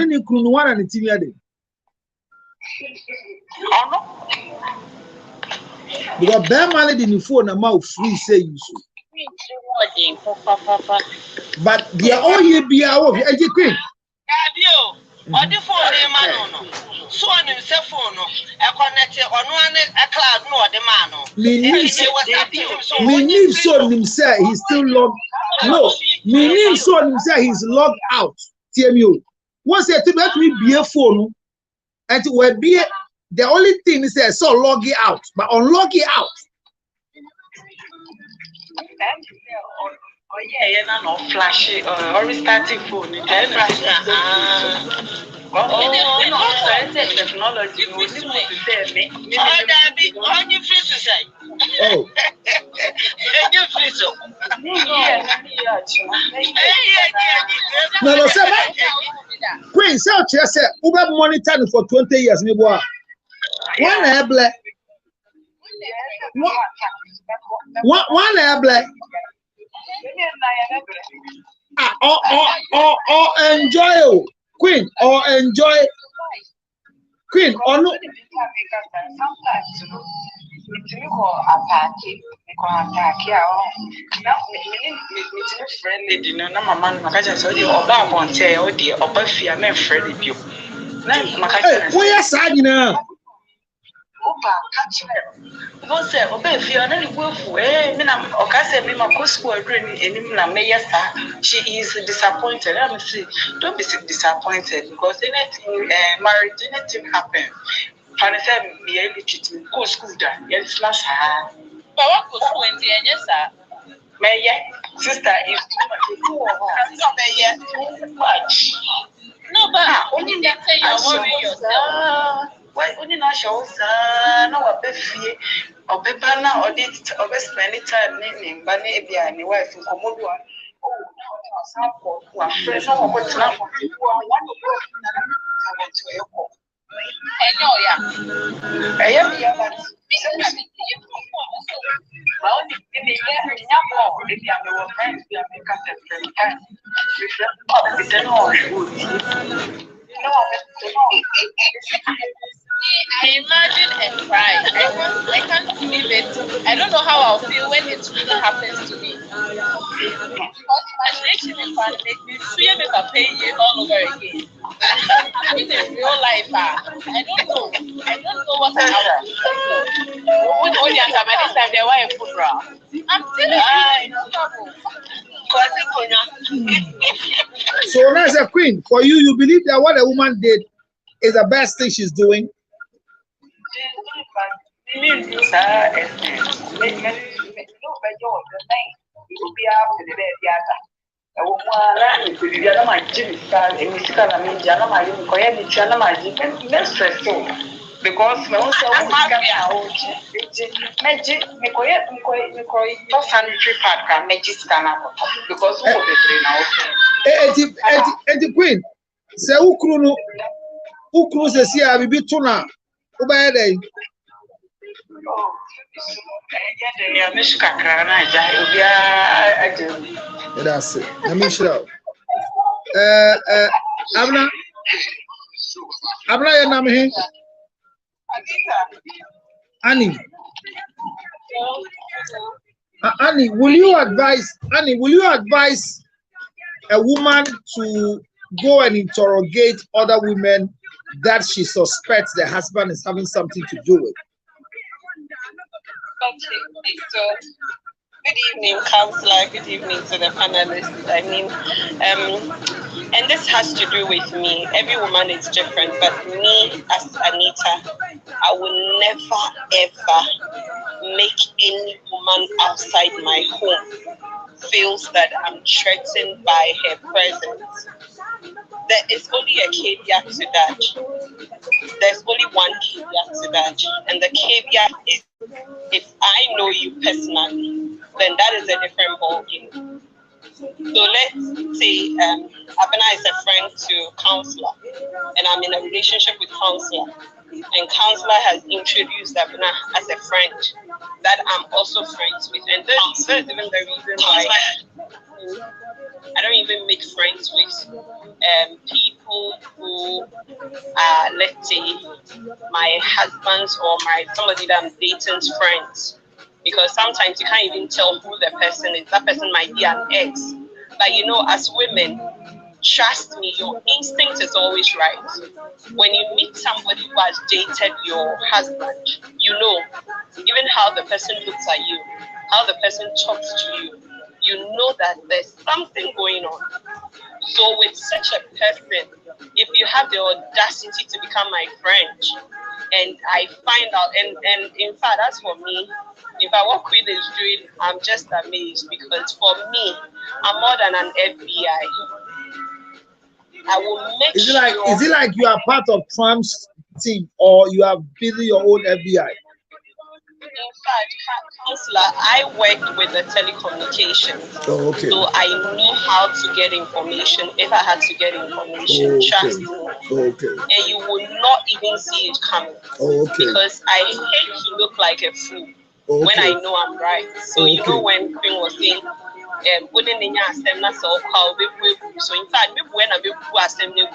Nikunu one and the TV. Because Bear in the phone, a mouth free say you so. But they are all here be our Queen. On the phone, so on the cell phone, I connected on one a cloud, no, the man. Me need so himself, he's still logged. No, me need so himself, he's logged out. TMU. Once they let me be a phone, and it will be the only thing is that so log it out, but unlog it out. Oh yeah, no flashy or restarting phone. Technology. Oh. No, sir. Queen, so just say, Uber monitoring for 20 years, me boy. One able. One able. Or enjoy Queen, or enjoy Queen, or no. Friendly, no, my man, my cousin, so the Oba won't say, oh dear, Oba fear, I'm friendly. Where are you now? Because Oba fear, and then go for Ocasa, me, my school, and Mayor, she is disappointed. I'm saying, don't be disappointed because anything, marriage, anything happens. And I said, be able to go school down, yes, last her. But what goes 20 and yes, sir? Mayor, sister is too much. No, but only that say you're worrying yourself. Why only not show, sir? No, a beefy or Bebana or did or best many time naming Banabia and your wife in Komodo. Oh, sample who are friends of what's not for you are one of to airport. I am here, but well, if you are friends, we are I imagine and cry. I can't believe it. I don't know how I'll feel when it really happens to me. Because imagination is fun. You make a pain all over again. In real life, I don't know what I have. When the answer by this time, they were a food round. I'm telling you, So as a queen, for you, you believe that what a woman did is the best thing she's doing? Because me also because Queen, say ukunu se si a bibi tuna ubaye dey. That's it. Let me show. Abna your name here? Annie. Annie, will you advise a woman to go and interrogate other women that she suspects the husband is having something to do with? Okay, so good evening, counselor. Good evening to the panelists. I mean, and this has to do with me. Every woman is different, but me as Anita, I will never ever make any woman outside my home feels that I'm threatened by her presence. There is only a caveat to that. There's only one caveat to that, and the caveat is if I know you personally, then that is a different ballgame. So let's say Abena is a friend to counselor, and I'm in a relationship with counselor, and counselor has introduced Abena as a friend that I'm also friends with, and this is even the reason why I don't even make friends with people who are, let's say, my husband's or somebody that I'm dating's friends. Because sometimes you can't even tell who the person is. That person might be an ex. But you know, as women, trust me, your instinct is always right. When you meet somebody who has dated your husband, you know, even how the person looks at you, how the person talks to you, you know that there's something going on. So with such a person, if you have the audacity to become my friend, and I find out, and in fact, as for me, if I what Queen is doing, I'm just amazed, because for me, I'm more than an FBI. I will make Is it like you are part of Trump's team, or you are building your own FBI? In fact, counselor, I worked with the telecommunications. Oh, okay. So I know how to get information if I had to get information. Okay. Trust me. Okay. And you will not even see it coming. Oh, okay. Because I hate to look like a fool when I know I'm right. So you know when Queen was saying, putting in your assembly, so in fact, when I assembly,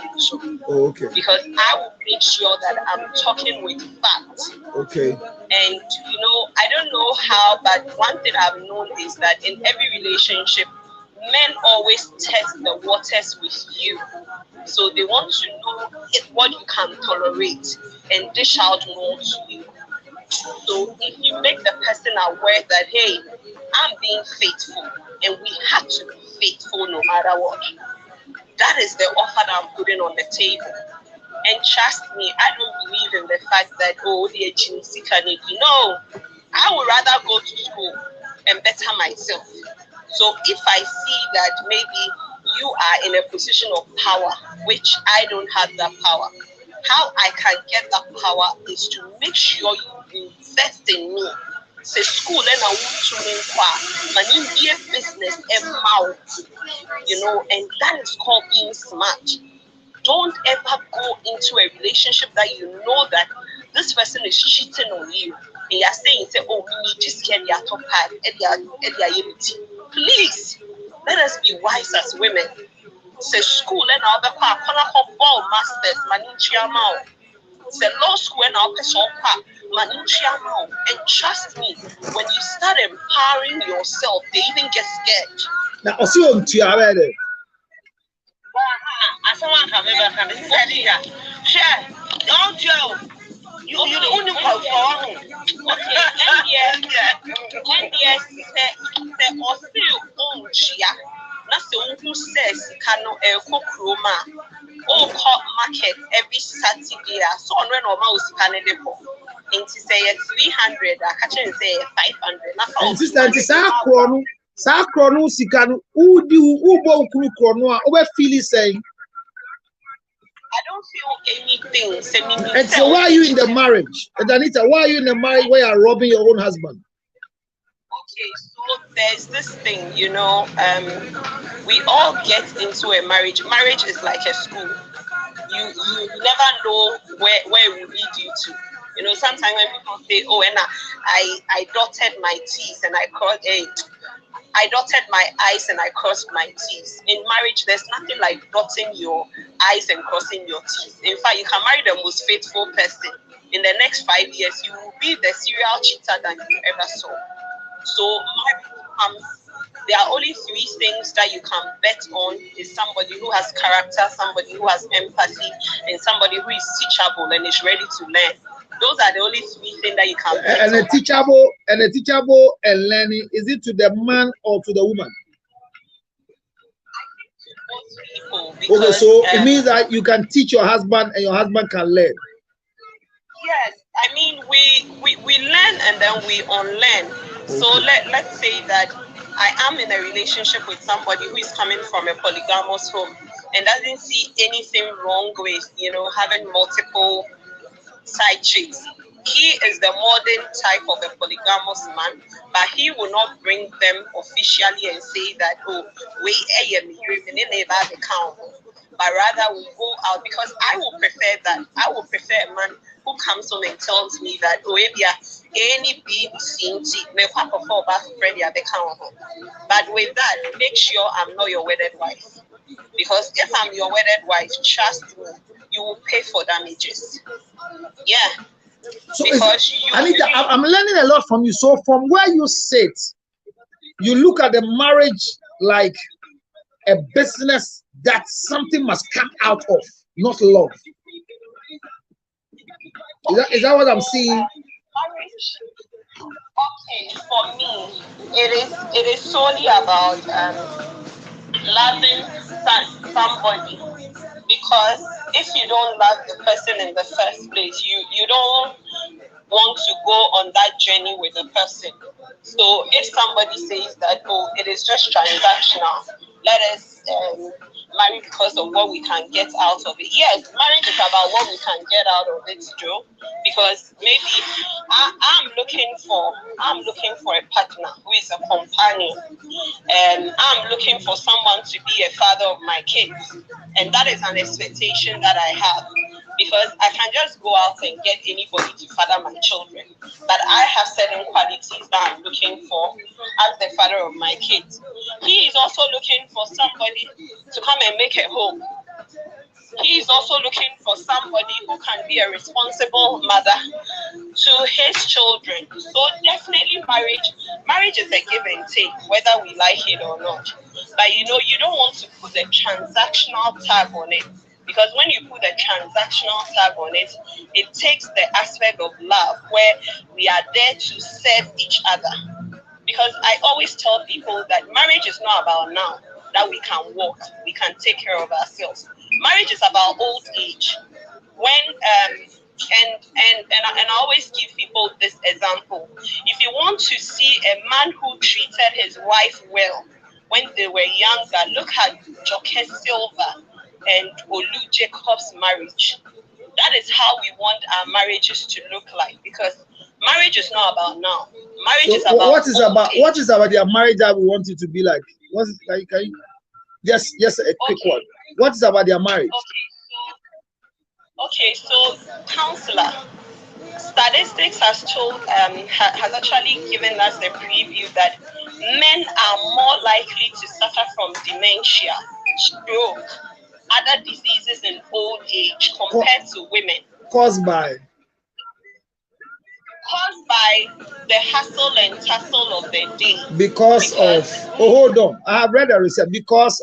because I will make sure that I'm talking with facts. Okay. And you know, I don't know how, but one thing I've known is that in every relationship, men always test the waters with you. So they want to know what you can tolerate and dish out more to you. So if you make the person aware that, hey, I'm being faithful and we have to be faithful no matter what, that is the offer that I'm putting on the table. And trust me, I don't believe in the fact that, oh, the agency can it be. No, I would rather go to school and better myself. So if I see that maybe you are in a position of power, which I don't have that power, how I can get that power is to make sure you invest in me. Say school and I want to be a business and mouth, you know, and that is called being smart. Don't ever go into a relationship that you know that this person is cheating on you. And you're saying, oh, we just get your top part. Please, let us be wise as women. Say school and all the ball masters, say law school and all the and trust me, when you start empowering yourself, they even get scared. Now, also to your someone can share. Don't you only call for okay, NDS the Australia own chia. That's the one who says cano chroma. Oh, market every Saturday. So on when normal Canada for. Into say 300, I catch and say 500. And sister, Sa krono sika no udi ubo ukuru krono a obe feel saying I don't feel anything. And so why are you in the marriage? And Anita, why are you in the marriage where you are robbing your own husband? Okay, so there's this thing, you know, we all get into a marriage. Marriage is like a school. You never know where it will lead you to. You know, sometimes when people say, oh, and I dotted my T's and I dotted my I's and I crossed my T's. In marriage, there's nothing like dotting your I's and crossing your T's. In fact, you can marry the most faithful person. In the next 5 years, you will be the serial cheater than you ever saw. So marriage there are only 3 things that you can bet on: is somebody who has character, somebody who has empathy, and somebody who is teachable and is ready to learn. Those are the only 3 things that you can bet on. A teachable and learning, is it to the man or to the woman? Because, okay, so it means that you can teach your husband and your husband can learn. Yes, I mean we learn and then we unlearn. Okay. So let's say that I am in a relationship with somebody who is coming from a polygamous home and doesn't see anything wrong with, you know, having multiple side chicks. He is the modern type of a polygamous man, but he will not bring them officially and say that, oh, we the count. But rather will go out, because I will prefer that. I will prefer a man who comes home and tells me that, oh, any big but with that, make sure I'm not your wedded wife. Because if I'm your wedded wife, trust me, you will pay for damages. Yeah. So Anita, I'm learning a lot from you. So from where you sit, you look at the marriage like a business that something must come out of, not love. Is that what I'm seeing? Okay, for me, it is solely about loving somebody. Because if you don't love the person in the first place, you don't want to go on that journey with the person. So if somebody says that, oh, it is just transactional, let us marry because of what we can get out of it. Yes, marriage is about what we can get out of it, Joe. Because maybe I'm looking for a partner who is a companion, and I'm looking for someone to be a father of my kids, and that is an expectation that I have. Because I can just go out and get anybody to father my children, but I have certain qualities that I'm looking for as the father of my kids. He is also looking for somebody to come and make a home. He is also looking for somebody who can be a responsible mother to his children. So definitely marriage is a give and take, whether we like it or not. But you know, you don't want to put a transactional tag on it. Because when you put a transactional tag on it, it takes the aspect of love where we are there to serve each other. Because I always tell people that marriage is not about now, that we can walk, we can take care of ourselves. Marriage is about old age. When and I always give people this example. If you want to see a man who treated his wife well when they were younger, look at Joke Silva and Olu Jacob's marriage. That is how we want our marriages to look like, because marriage is not about now. Marriage is about what is about their marriage that we want it to be like? Can you just a quick one? What is about their marriage? Okay, so counselor, statistics has actually given us the preview that men are more likely to suffer from dementia, stroke, other diseases in old age compared to women. Caused by the hustle and tussle of the day. Because hold on, I have read a research. Because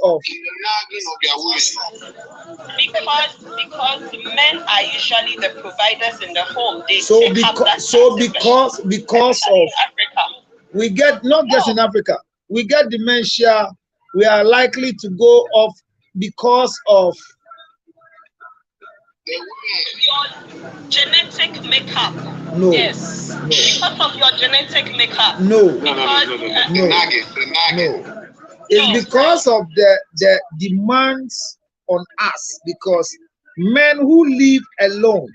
men are usually the providers in the home. Because of Africa, we get not just in Africa, we get dementia. We are likely to go off because of your genetic makeup. No. Yes. No. Because of your genetic makeup. No. Because, no. It's because of the demands on us, because men who live alone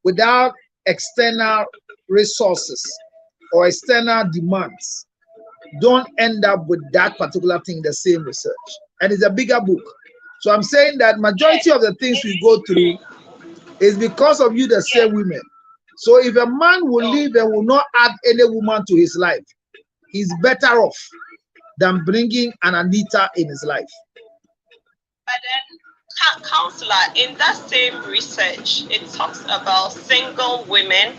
without external resources or external demands don't end up with that particular thing in the same research. And it's a bigger book. So I'm saying that majority of the things we go through is because of you, the same women. So if a man will live and will not add any woman to his life, he's better off than bringing an Anita in his life. But then, counselor, in that same research, it talks about single women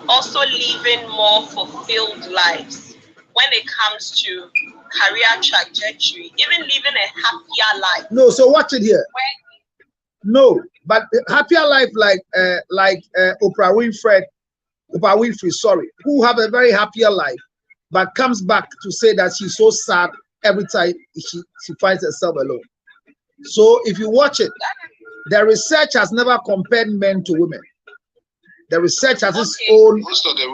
also living more fulfilled lives when it comes to career trajectory, even living a happier life. No, so watch it here. No, but happier life like Oprah Winfrey, sorry, who have a very happier life, but comes back to say that she's so sad every time she finds herself alone. So if you watch it, the research has never compared men to women. The research has its own.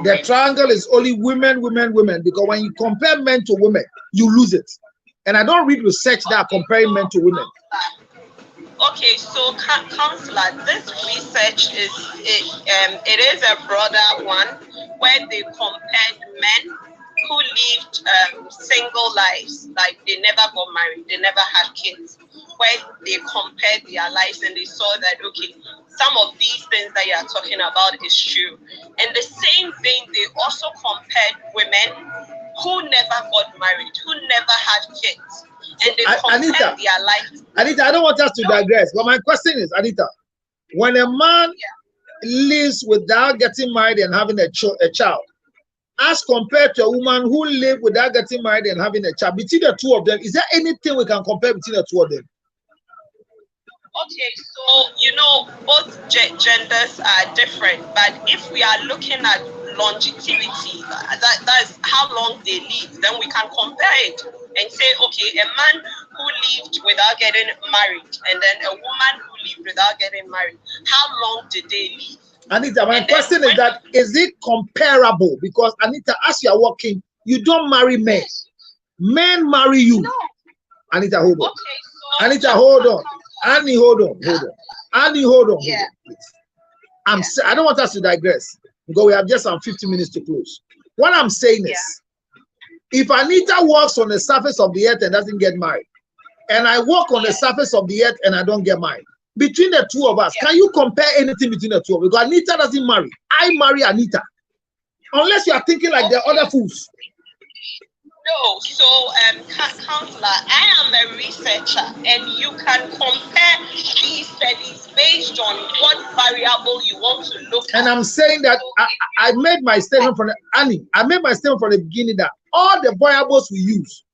The triangle is only women, women, women. Because when you compare men to women, you lose it. And I don't read research that are comparing men to women. Okay, so counselor, this research it is a broader one where they compared men who lived single lives, like they never got married, they never had kids, where they compared their lives and they saw that, okay, some of these things that you are talking about is true. And the same thing, they also compared women who never got married, who never had kids. And they compared Anita, their lives. Anita, I don't want us to digress, but my question is, Anita, when a man lives without getting married and having a child, as compared to a woman who lived without getting married and having a child, between the two of them, is there anything we can compare between the two of them? Okay, so you know both genders are different, but if we are looking at longevity, that's how long they live, then we can compare it and say, okay, a man who lived without getting married and then a woman who lived without getting married, how long did they live? Anita, my question is that, is it comparable? Because Anita, as you are working, you don't marry men. Men marry you. No. Anita, hold on. Okay, so Anita, hold on. Annie, hold on. Annie, hold on. Yeah. Please. I don't want us to digress because we have just 50 minutes to close. What I'm saying is, if Anita walks on the surface of the earth and doesn't get married, and I walk on the surface of the earth and I don't get married, between the two of us, can you compare anything between the two of us? Because Anita doesn't marry. I marry Anita. Unless you are thinking like the other fools. No, so counselor, I am a researcher and you can compare these studies based on what variable you want to look at. And I'm saying that I made my statement from the beginning that all the variables we use,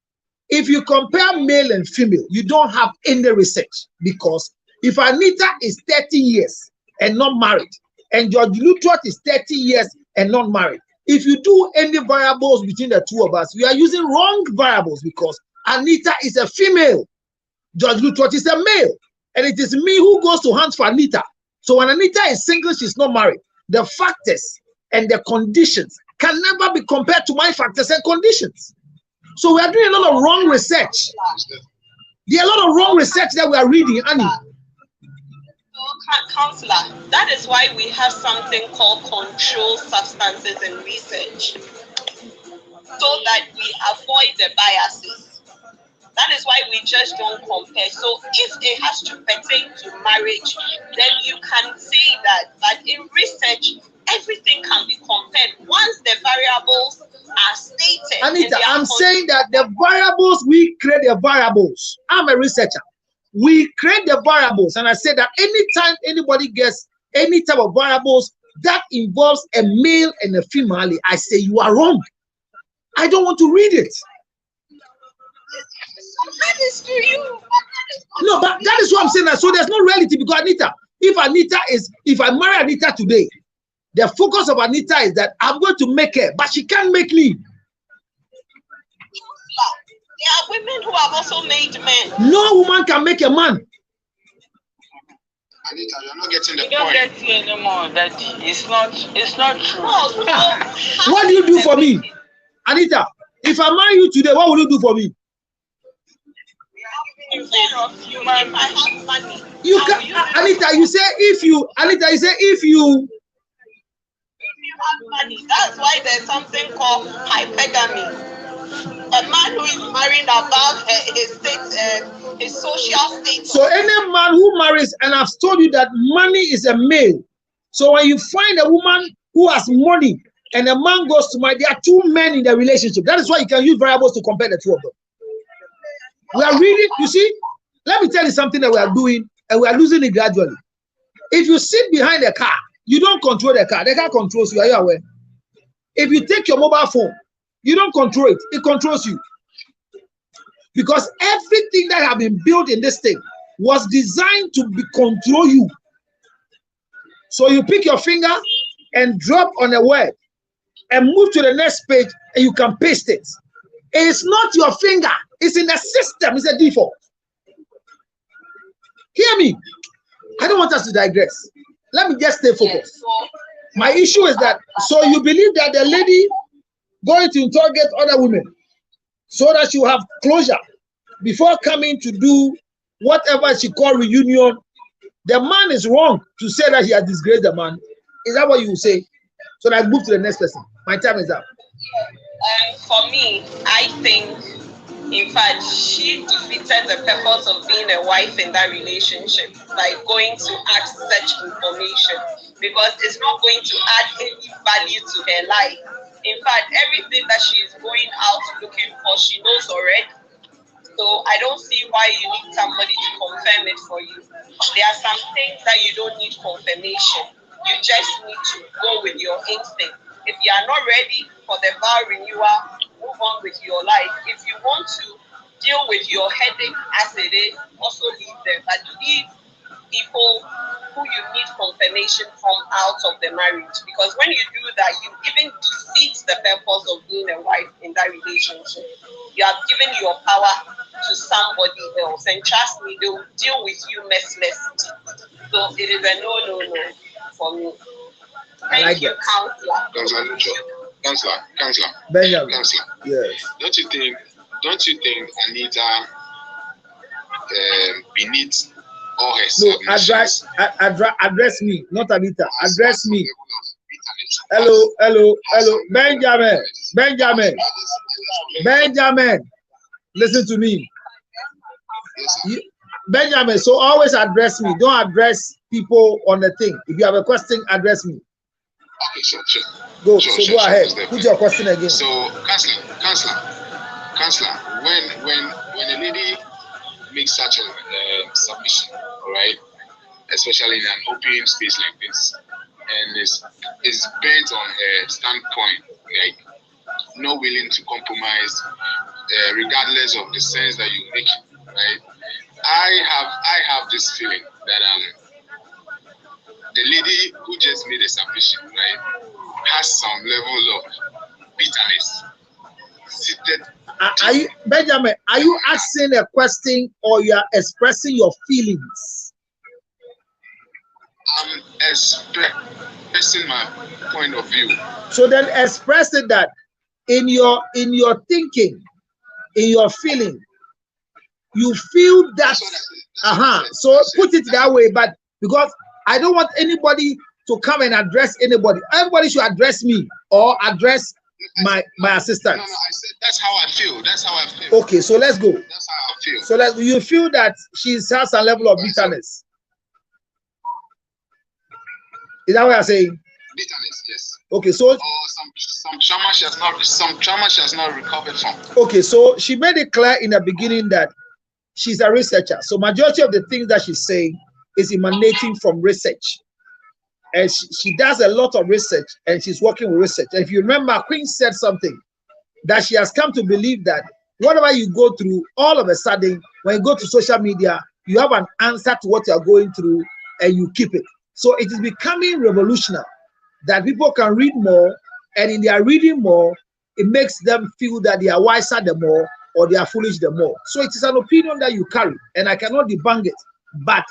if you compare male and female, you don't have any research, because if Anita is 30 years and not married, and George Luttrot is 30 years and not married, if you do any variables between the two of us, we are using wrong variables, because Anita is a female, George Luttrot is a male, and it is me who goes to hunt for Anita. So when Anita is single, she's not married. The factors and the conditions can never be compared to my factors and conditions. So we are doing a lot of wrong research. There are a lot of wrong research that we are reading, Annie. Counselor, that is why we have something called controlled substances in research, so that we avoid the biases. That is why we just don't compare. So if it has to pertain to marriage, then you can say that. But in research, everything can be compared once the variables are stated. Anita, I'm saying that the variables, we create the variables. I'm a researcher. We create the variables, and I say that anytime anybody gets any type of variables that involves a male and a female, I say you are wrong. I don't want to read it. That is to you. No, but that is what I'm saying. So there's no reality, because Anita, if I marry Anita today, the focus of Anita is that I'm going to make her, but she can't make me. There are women who have also made men. No woman can make a man. Anita, you're not getting the point. You don't get you anymore, Daddy. It's not true. What do you do for me? Anita, if I marry you today, what will you do for me? Instead of human, I have money. You can, Anita, you say if you have money. That's why there's something called hypergamy. A man who is marrying above his social status. So any man who marries, and I've told you that money is a male. So when you find a woman who has money and a man goes to marry, there are two men in the relationship. That is why you can use variables to compare the two of them. We are reading, you see, let me tell you something that we are doing, and we are losing it gradually. If you sit behind a car, you don't control the car controls you. Are you aware? If you take your mobile phone, you don't control it, it controls you. Because everything that has been built in this thing was designed to control you. So you pick your finger and drop on a word and move to the next page, and you can paste it. It's not your finger, it's in the system, it's a default. Hear me. I don't want us to digress. Let me just stay focused. My issue is that, so you believe that the lady going to interrogate other women so that she will have closure before coming to do whatever she call reunion. The man is wrong to say that he has disgraced the man. Is that what you will say? So that I move to the next person. My time is up. For me, I think, in fact, she defeated the purpose of being a wife in that relationship by going to ask such information, because it's not going to add any value to her life. In fact, everything that she is going out looking for, she knows already. So I don't see why you need somebody to confirm it for you. There are some things that you don't need confirmation. You just need to go with your instinct. If you are not ready for the vow renewal, move on with your life. If you want to deal with your headache as it is, also leave them. But leave people who you need confirmation from out of the marriage. Because when you do that, you even defeat the purpose of being a wife in that relationship. You have given your power to somebody else. And trust me, they will deal with you mercilessly. So it is a no for me. Thank you, Counselor. Benjamin. Counselor. Yes. Don't you think Anita beneath all her submissions? No, address me, not Anita. Address me. Hello. Benjamin. Listen to me. Benjamin, so always address me. Don't address people on the thing. If you have a question, address me. Okay, sure. Go ahead. Put your question again. So, Counselor, when a lady makes such a submission, all right, especially in an open space like this, and is bent on her standpoint, like not willing to compromise, regardless of the sense that you make, right? I have this feeling that the lady who just made a submission, right, has some level of bitterness seated. Benjamin, are you asking a question or you are expressing your feelings? I'm expressing my point of view. So then express it that in your thinking, in your feeling, you feel that so put it that way, but because I don't want anybody to come and address anybody. Everybody should address me or address my assistant. No, I said that's how I feel. Okay, so let's go. That's how I feel. So you feel that she has a level of bitterness. Is that what you're saying? Bitterness, yes. Okay, so or some trauma she has not recovered from. Okay, so she made it clear in the beginning that she's a researcher. So majority of the things that she's saying is emanating from research. And she does a lot of research and she's working with research. And if you remember, Queen said something that she has come to believe that whatever you go through, all of a sudden, when you go to social media, you have an answer to what you're going through and you keep it. So it is becoming revolutionary that people can read more, and in their reading more, it makes them feel that they are wiser the more or they are foolish the more. So it is an opinion that you carry, and I cannot debunk it. But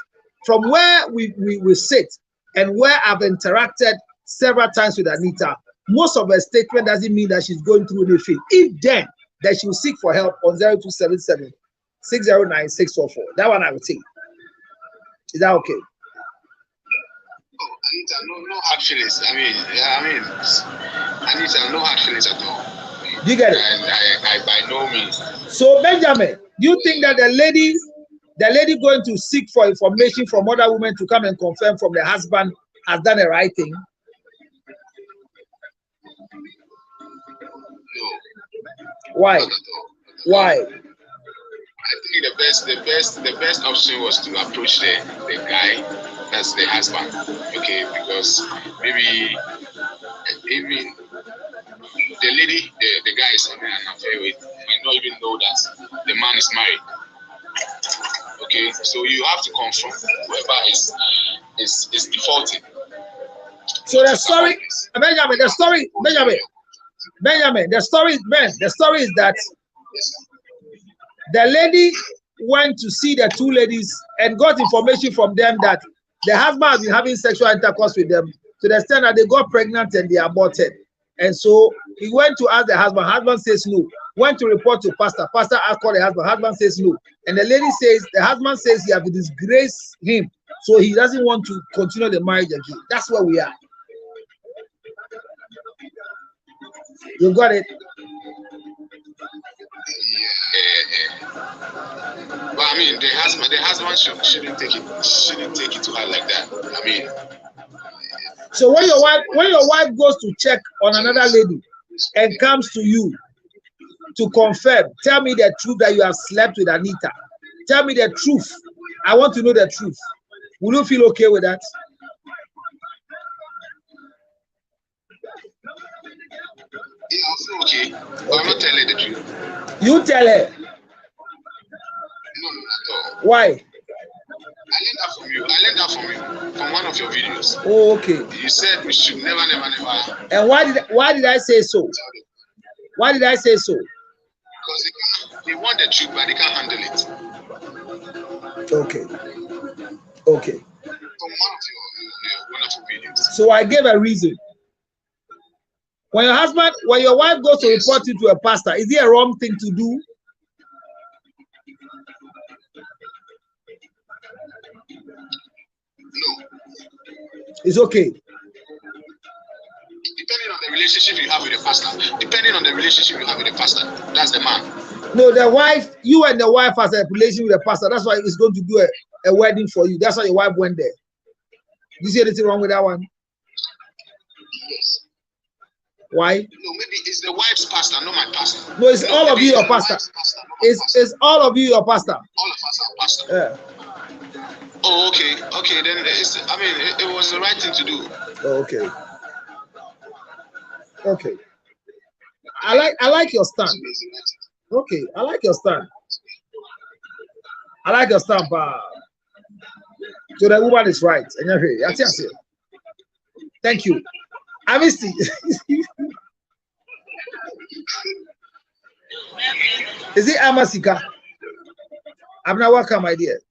from where we sit and where I've interacted several times with Anita, most of her statement doesn't mean that she's going through anything. If then, that she will seek for help on 0277 609 644. That one I would take. Is that okay? Oh, Anita, no hard feelings. I mean, Anita, no hard feelings at all. You get it? And I by no means. So Benjamin, do you think that the lady going to seek for information from other women to come and confirm from the husband has done the right thing? No. Why? Why? I think the best option was to approach the guy, that's the husband. Okay, because maybe even the lady, the guy is having an affair with, might not even know that the man is married. Okay, so you have to confront whoever is defaulting. So the story, Benjamin, the story is that the lady went to see the two ladies and got information from them that the husband has been having sexual intercourse with them to the extent that they got pregnant and they aborted. And so he went to ask the husband. Husband says no. Went to report to pastor. Pastor asked the husband. Husband says no. And the lady says, the husband says he has disgraced him, so he doesn't want to continue the marriage again. That's where we are. You got it. But I mean, the husband shouldn't take it to her like that. I mean. So when your wife goes to check on another lady and comes to you to confirm, tell me the truth that you have slept with Anita. Tell me the truth. I want to know the truth. Will you feel okay with that? Yeah, I feel okay. But I'm not telling the truth. You tell her. No, at all. Why? I learned that from you, from one of your videos. Oh, okay. You said we should never. And why did I say so? Why did I say so? Because they want the truth, but they can't handle it. Okay. Okay. From one of your wonderful videos. So I gave a reason. When your wife goes to report you to a pastor, is it a wrong thing to do? No. It's okay. Depending on the relationship you have with the pastor, that's the man. No, the wife, you and the wife has a relation with the pastor. That's why he's going to do a wedding for you. That's why your wife went there. Do you see anything wrong with that one? Yes. Why? No, maybe it's the wife's pastor, not my pastor. No, it's all of you your pastor. It's all of you your pastor. All of us are pastor. Yeah. Oh, okay. Okay, then it was the right thing to do. Oh, okay. Okay. I like your stand. Okay, I like your stand. So the woman is right. Thank you. I missed it. Is it Amasika? Abna, welcome, my dear.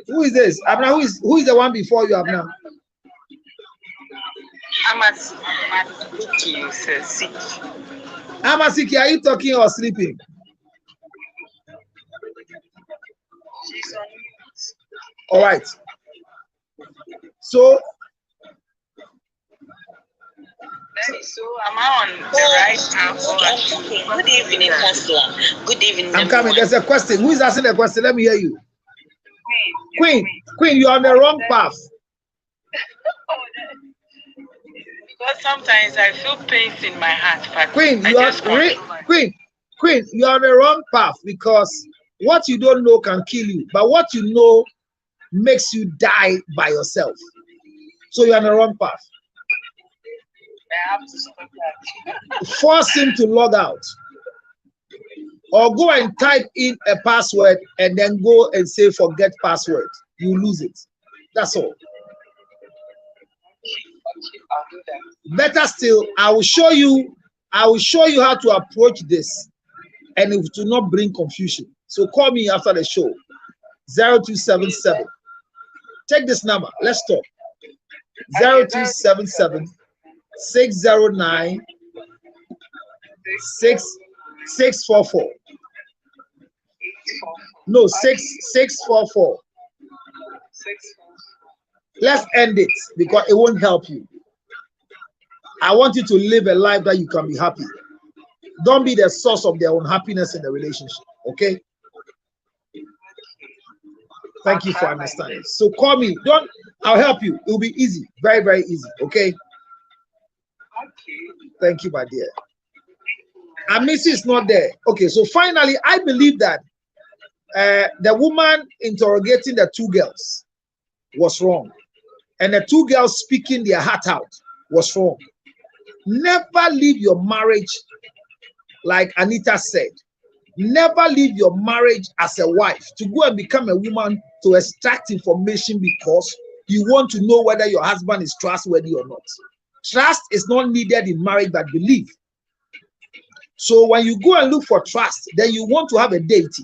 Who is this? Abna, who is the one before you, Abna? Amasiki, are you talking or sleeping? All right. So am I on the right now? Okay. Good evening, Pastor. Good evening. I'm coming. There's a question. Who is asking the question? Let me hear you. Queen, you're on the wrong path. Because sometimes I feel pains in my heart. But Queen, you're on the wrong path because what you don't know can kill you, but what you know makes you die by yourself. So you're on the wrong path. I have to stop that. Force him to log out. Or go and type in a password and then go and say forget password. You lose it. That's all. I'll do that. Better still, I will show you how to approach this, and it will not bring confusion. So call me after the show. 0277. Take this number. Let's talk. 0277 609 6644. No, 6644. Let's end it because it won't help you. I want you to live a life that you can be happy. Don't be the source of their unhappiness in the relationship. Okay? Thank you for understanding. So call me. I'll help you. It will be easy. Very, very easy. Okay? Thank you, my dear. And Missy is not there. Okay, so finally, I believe that the woman interrogating the two girls was wrong. And the two girls speaking their heart out was wrong. Never leave your marriage, like Anita said. Never leave your marriage as a wife to go and become a woman to extract information because you want to know whether your husband is trustworthy or not. Trust is not needed in marriage, but belief. So when you go and look for trust, then you want to have a deity.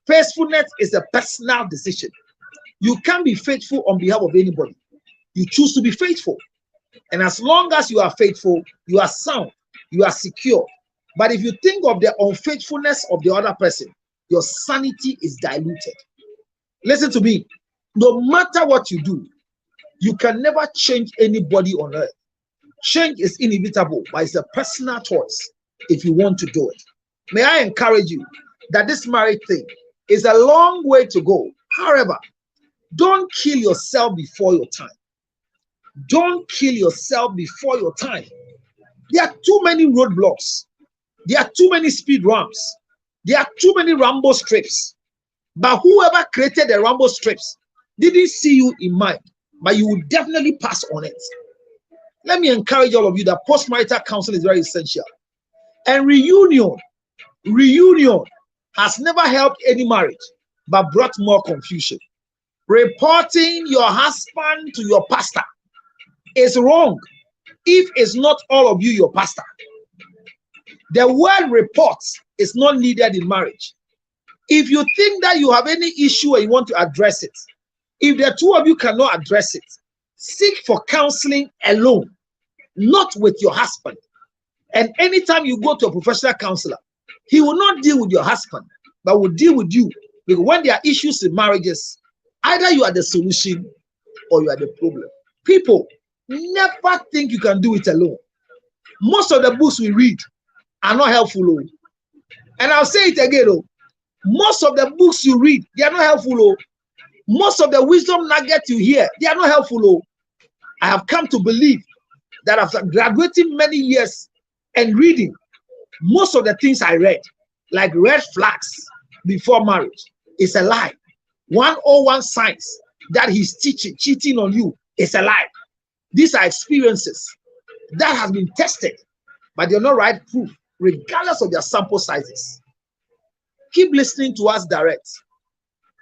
Faithfulness is a personal decision. You can't be faithful on behalf of anybody. You choose to be faithful. And as long as you are faithful, you are sound, you are secure. But if you think of the unfaithfulness of the other person, your sanity is diluted. Listen to me. No matter what you do, you can never change anybody on earth. Change is inevitable, but it's a personal choice if you want to do it. May I encourage you that this marriage thing is a long way to go. However, don't kill yourself before your time. Don't kill yourself before your time. There are too many roadblocks. There are too many speed ramps. There are too many Rambo strips. But whoever created the Rambo strips didn't see you in mind, but you will definitely pass on it. Let me encourage all of you that post-marital counseling is very essential. And reunion has never helped any marriage, but brought more confusion. Reporting your husband to your pastor is wrong if it's not all of you your pastor. The word report is not needed in marriage. If you think that you have any issue and you want to address it, if the two of you cannot address it, seek for counseling alone, not with your husband. And anytime you go to a professional counselor, he will not deal with your husband, but will deal with you. Because when there are issues in marriages, either you are the solution or you are the problem. People, never think you can do it alone. Most of the books we read are not helpful. And I'll say it again. Most of the books you read, they are not helpful. Most of the wisdom nuggets you hear, they are not helpful. I have come to believe that after graduating many years and reading, most of the things I read, like red flags before marriage, is a lie. 101 signs that he's cheating on you is a lie. These are experiences that have been tested, but they're not right proof, regardless of their sample sizes. Keep listening to us direct.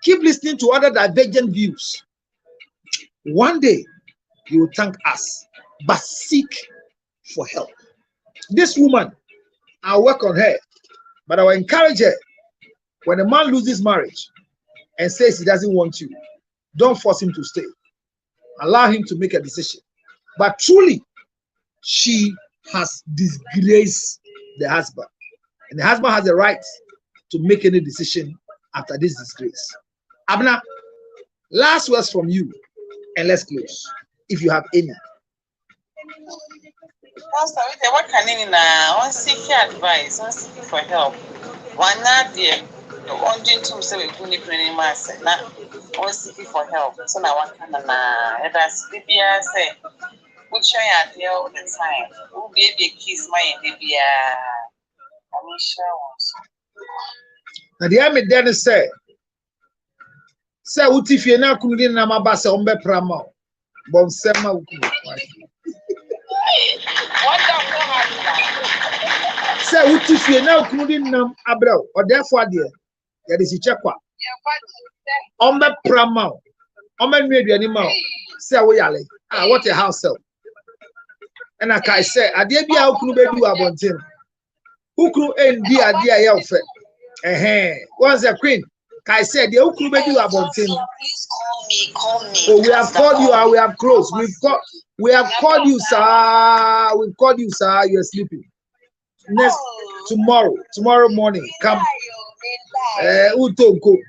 Keep listening to other divergent views. One day, you will thank us, but seek for help. This woman, I'll work on her, but I will encourage her. When a man loses marriage and says he doesn't want you, don't force him to stay. Allow him to make a decision. But truly, she has disgraced the husband. And the husband has the right to make any decision after this disgrace. Abner, last words from you, and let's close, if you have any. Pastor, what can you now? One seeking advice, one seeking for help. One not there. One doing to say we couldn't bring mass. Now, one seeking for help. So now one can that's Libya say, which I are there all the time. Who gave a kiss my Libya? Now the army then say what if you now couldn't name my bass on be pramo? Bon sema say what if you now couldn't name Abra or therefore dear, there is a check what on be pramo. On be made animal. Say we are like, what a house sell. And like I say, I dare be how could baby about him. Who could end dear young friend? Once a queen, I said, you could make you about him. Please call me. Oh, we have called you, we have closed. We have called you, sir. We've called you, sir. You're sleeping. Tomorrow morning, come.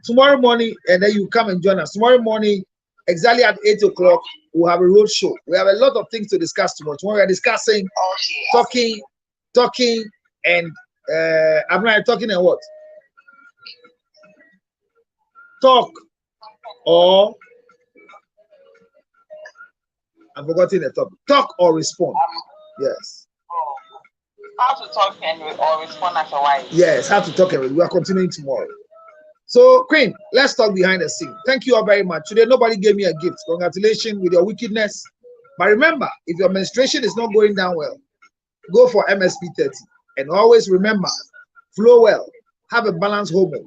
Tomorrow morning, and then you come and join us. Tomorrow morning, exactly at 8 o'clock, we'll have a road show. We have a lot of things to discuss tomorrow. Tomorrow we're discussing, talking, and I'm not talking and what? Talk or I've forgotten the topic. Talk or respond. Yes. How to talk or respond as a wife. Yes, how to talk and we are continuing tomorrow. So, Queen, let's talk behind the scene. Thank you all very much. Today, nobody gave me a gift. Congratulations with your wickedness. But remember, if your menstruation is not going down well, go for MSP 30. And always remember, flow well, have a balanced hormone.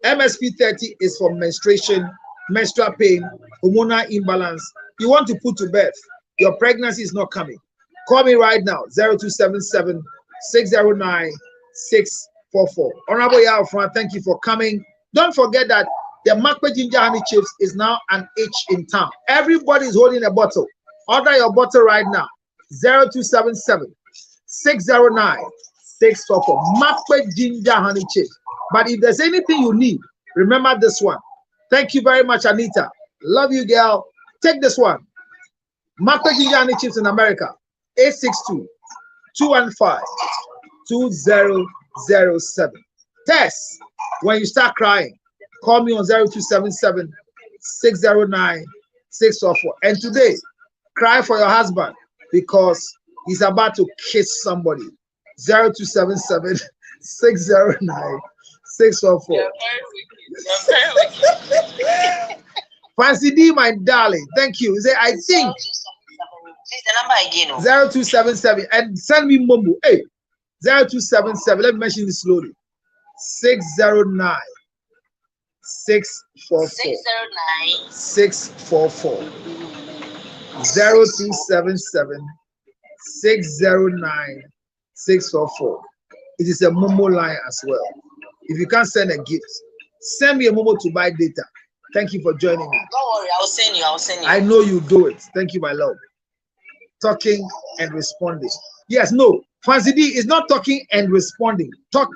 MSP 30 is for menstruation, menstrual pain, hormonal imbalance. You want to put to birth, your pregnancy is not coming. Call me right now, 0277 609 644. Honorable Yao, thank you for coming. Don't forget that the Makwe Ginger Honey Chips is now an H in town. Everybody is holding a bottle. Order your bottle right now, 0277 609 644. Makwe Ginger Honey Chips. But if there's anything you need, remember this one. Thank you very much, Anita. Love you, girl. Take this one. Makwe Ginger Honey Chips in America. 862-215-2007. Tess, when you start crying, call me on 0277 609 644. And today, cry for your husband because he's about to kiss somebody. 0277 609 644. You're very wicked. Fancy D, my darling. Thank you. Say, I think. Please, the number again. 0277 and send me Momo. Hey, 0277. Let me mention this slowly. 609 644. 644. 0277 609 644. It is a Momo line as well. If you can't send a gift, send me a Momo to buy data. Thank you for joining me. Don't worry, I'll send you. I know you do it. Thank you, my love. Talking and responding. Yes, no. Fancy D is not talking and responding. Talk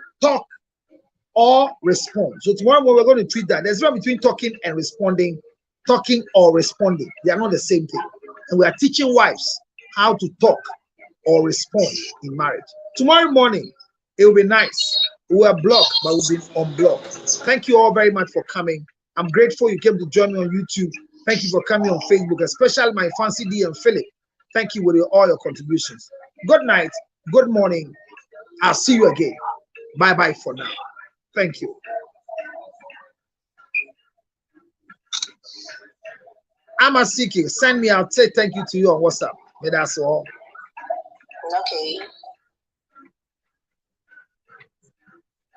or respond. So tomorrow we're going to treat that. There's one between talking and responding, talking or responding. They are not the same thing. And we are teaching wives how to talk or respond in marriage. Tomorrow morning, it will be nice. We were blocked, but we've been unblocked. Thank you all very much for coming. I'm grateful you came to join me on YouTube. Thank you for coming on Facebook, especially my Fancy D and Philip. Thank you for all your contributions. Good night. Good morning. I'll see you again. Bye-bye for now. Thank you. I'm a seeking. Send me. I'll say thank you to you on WhatsApp. That's all. Okay.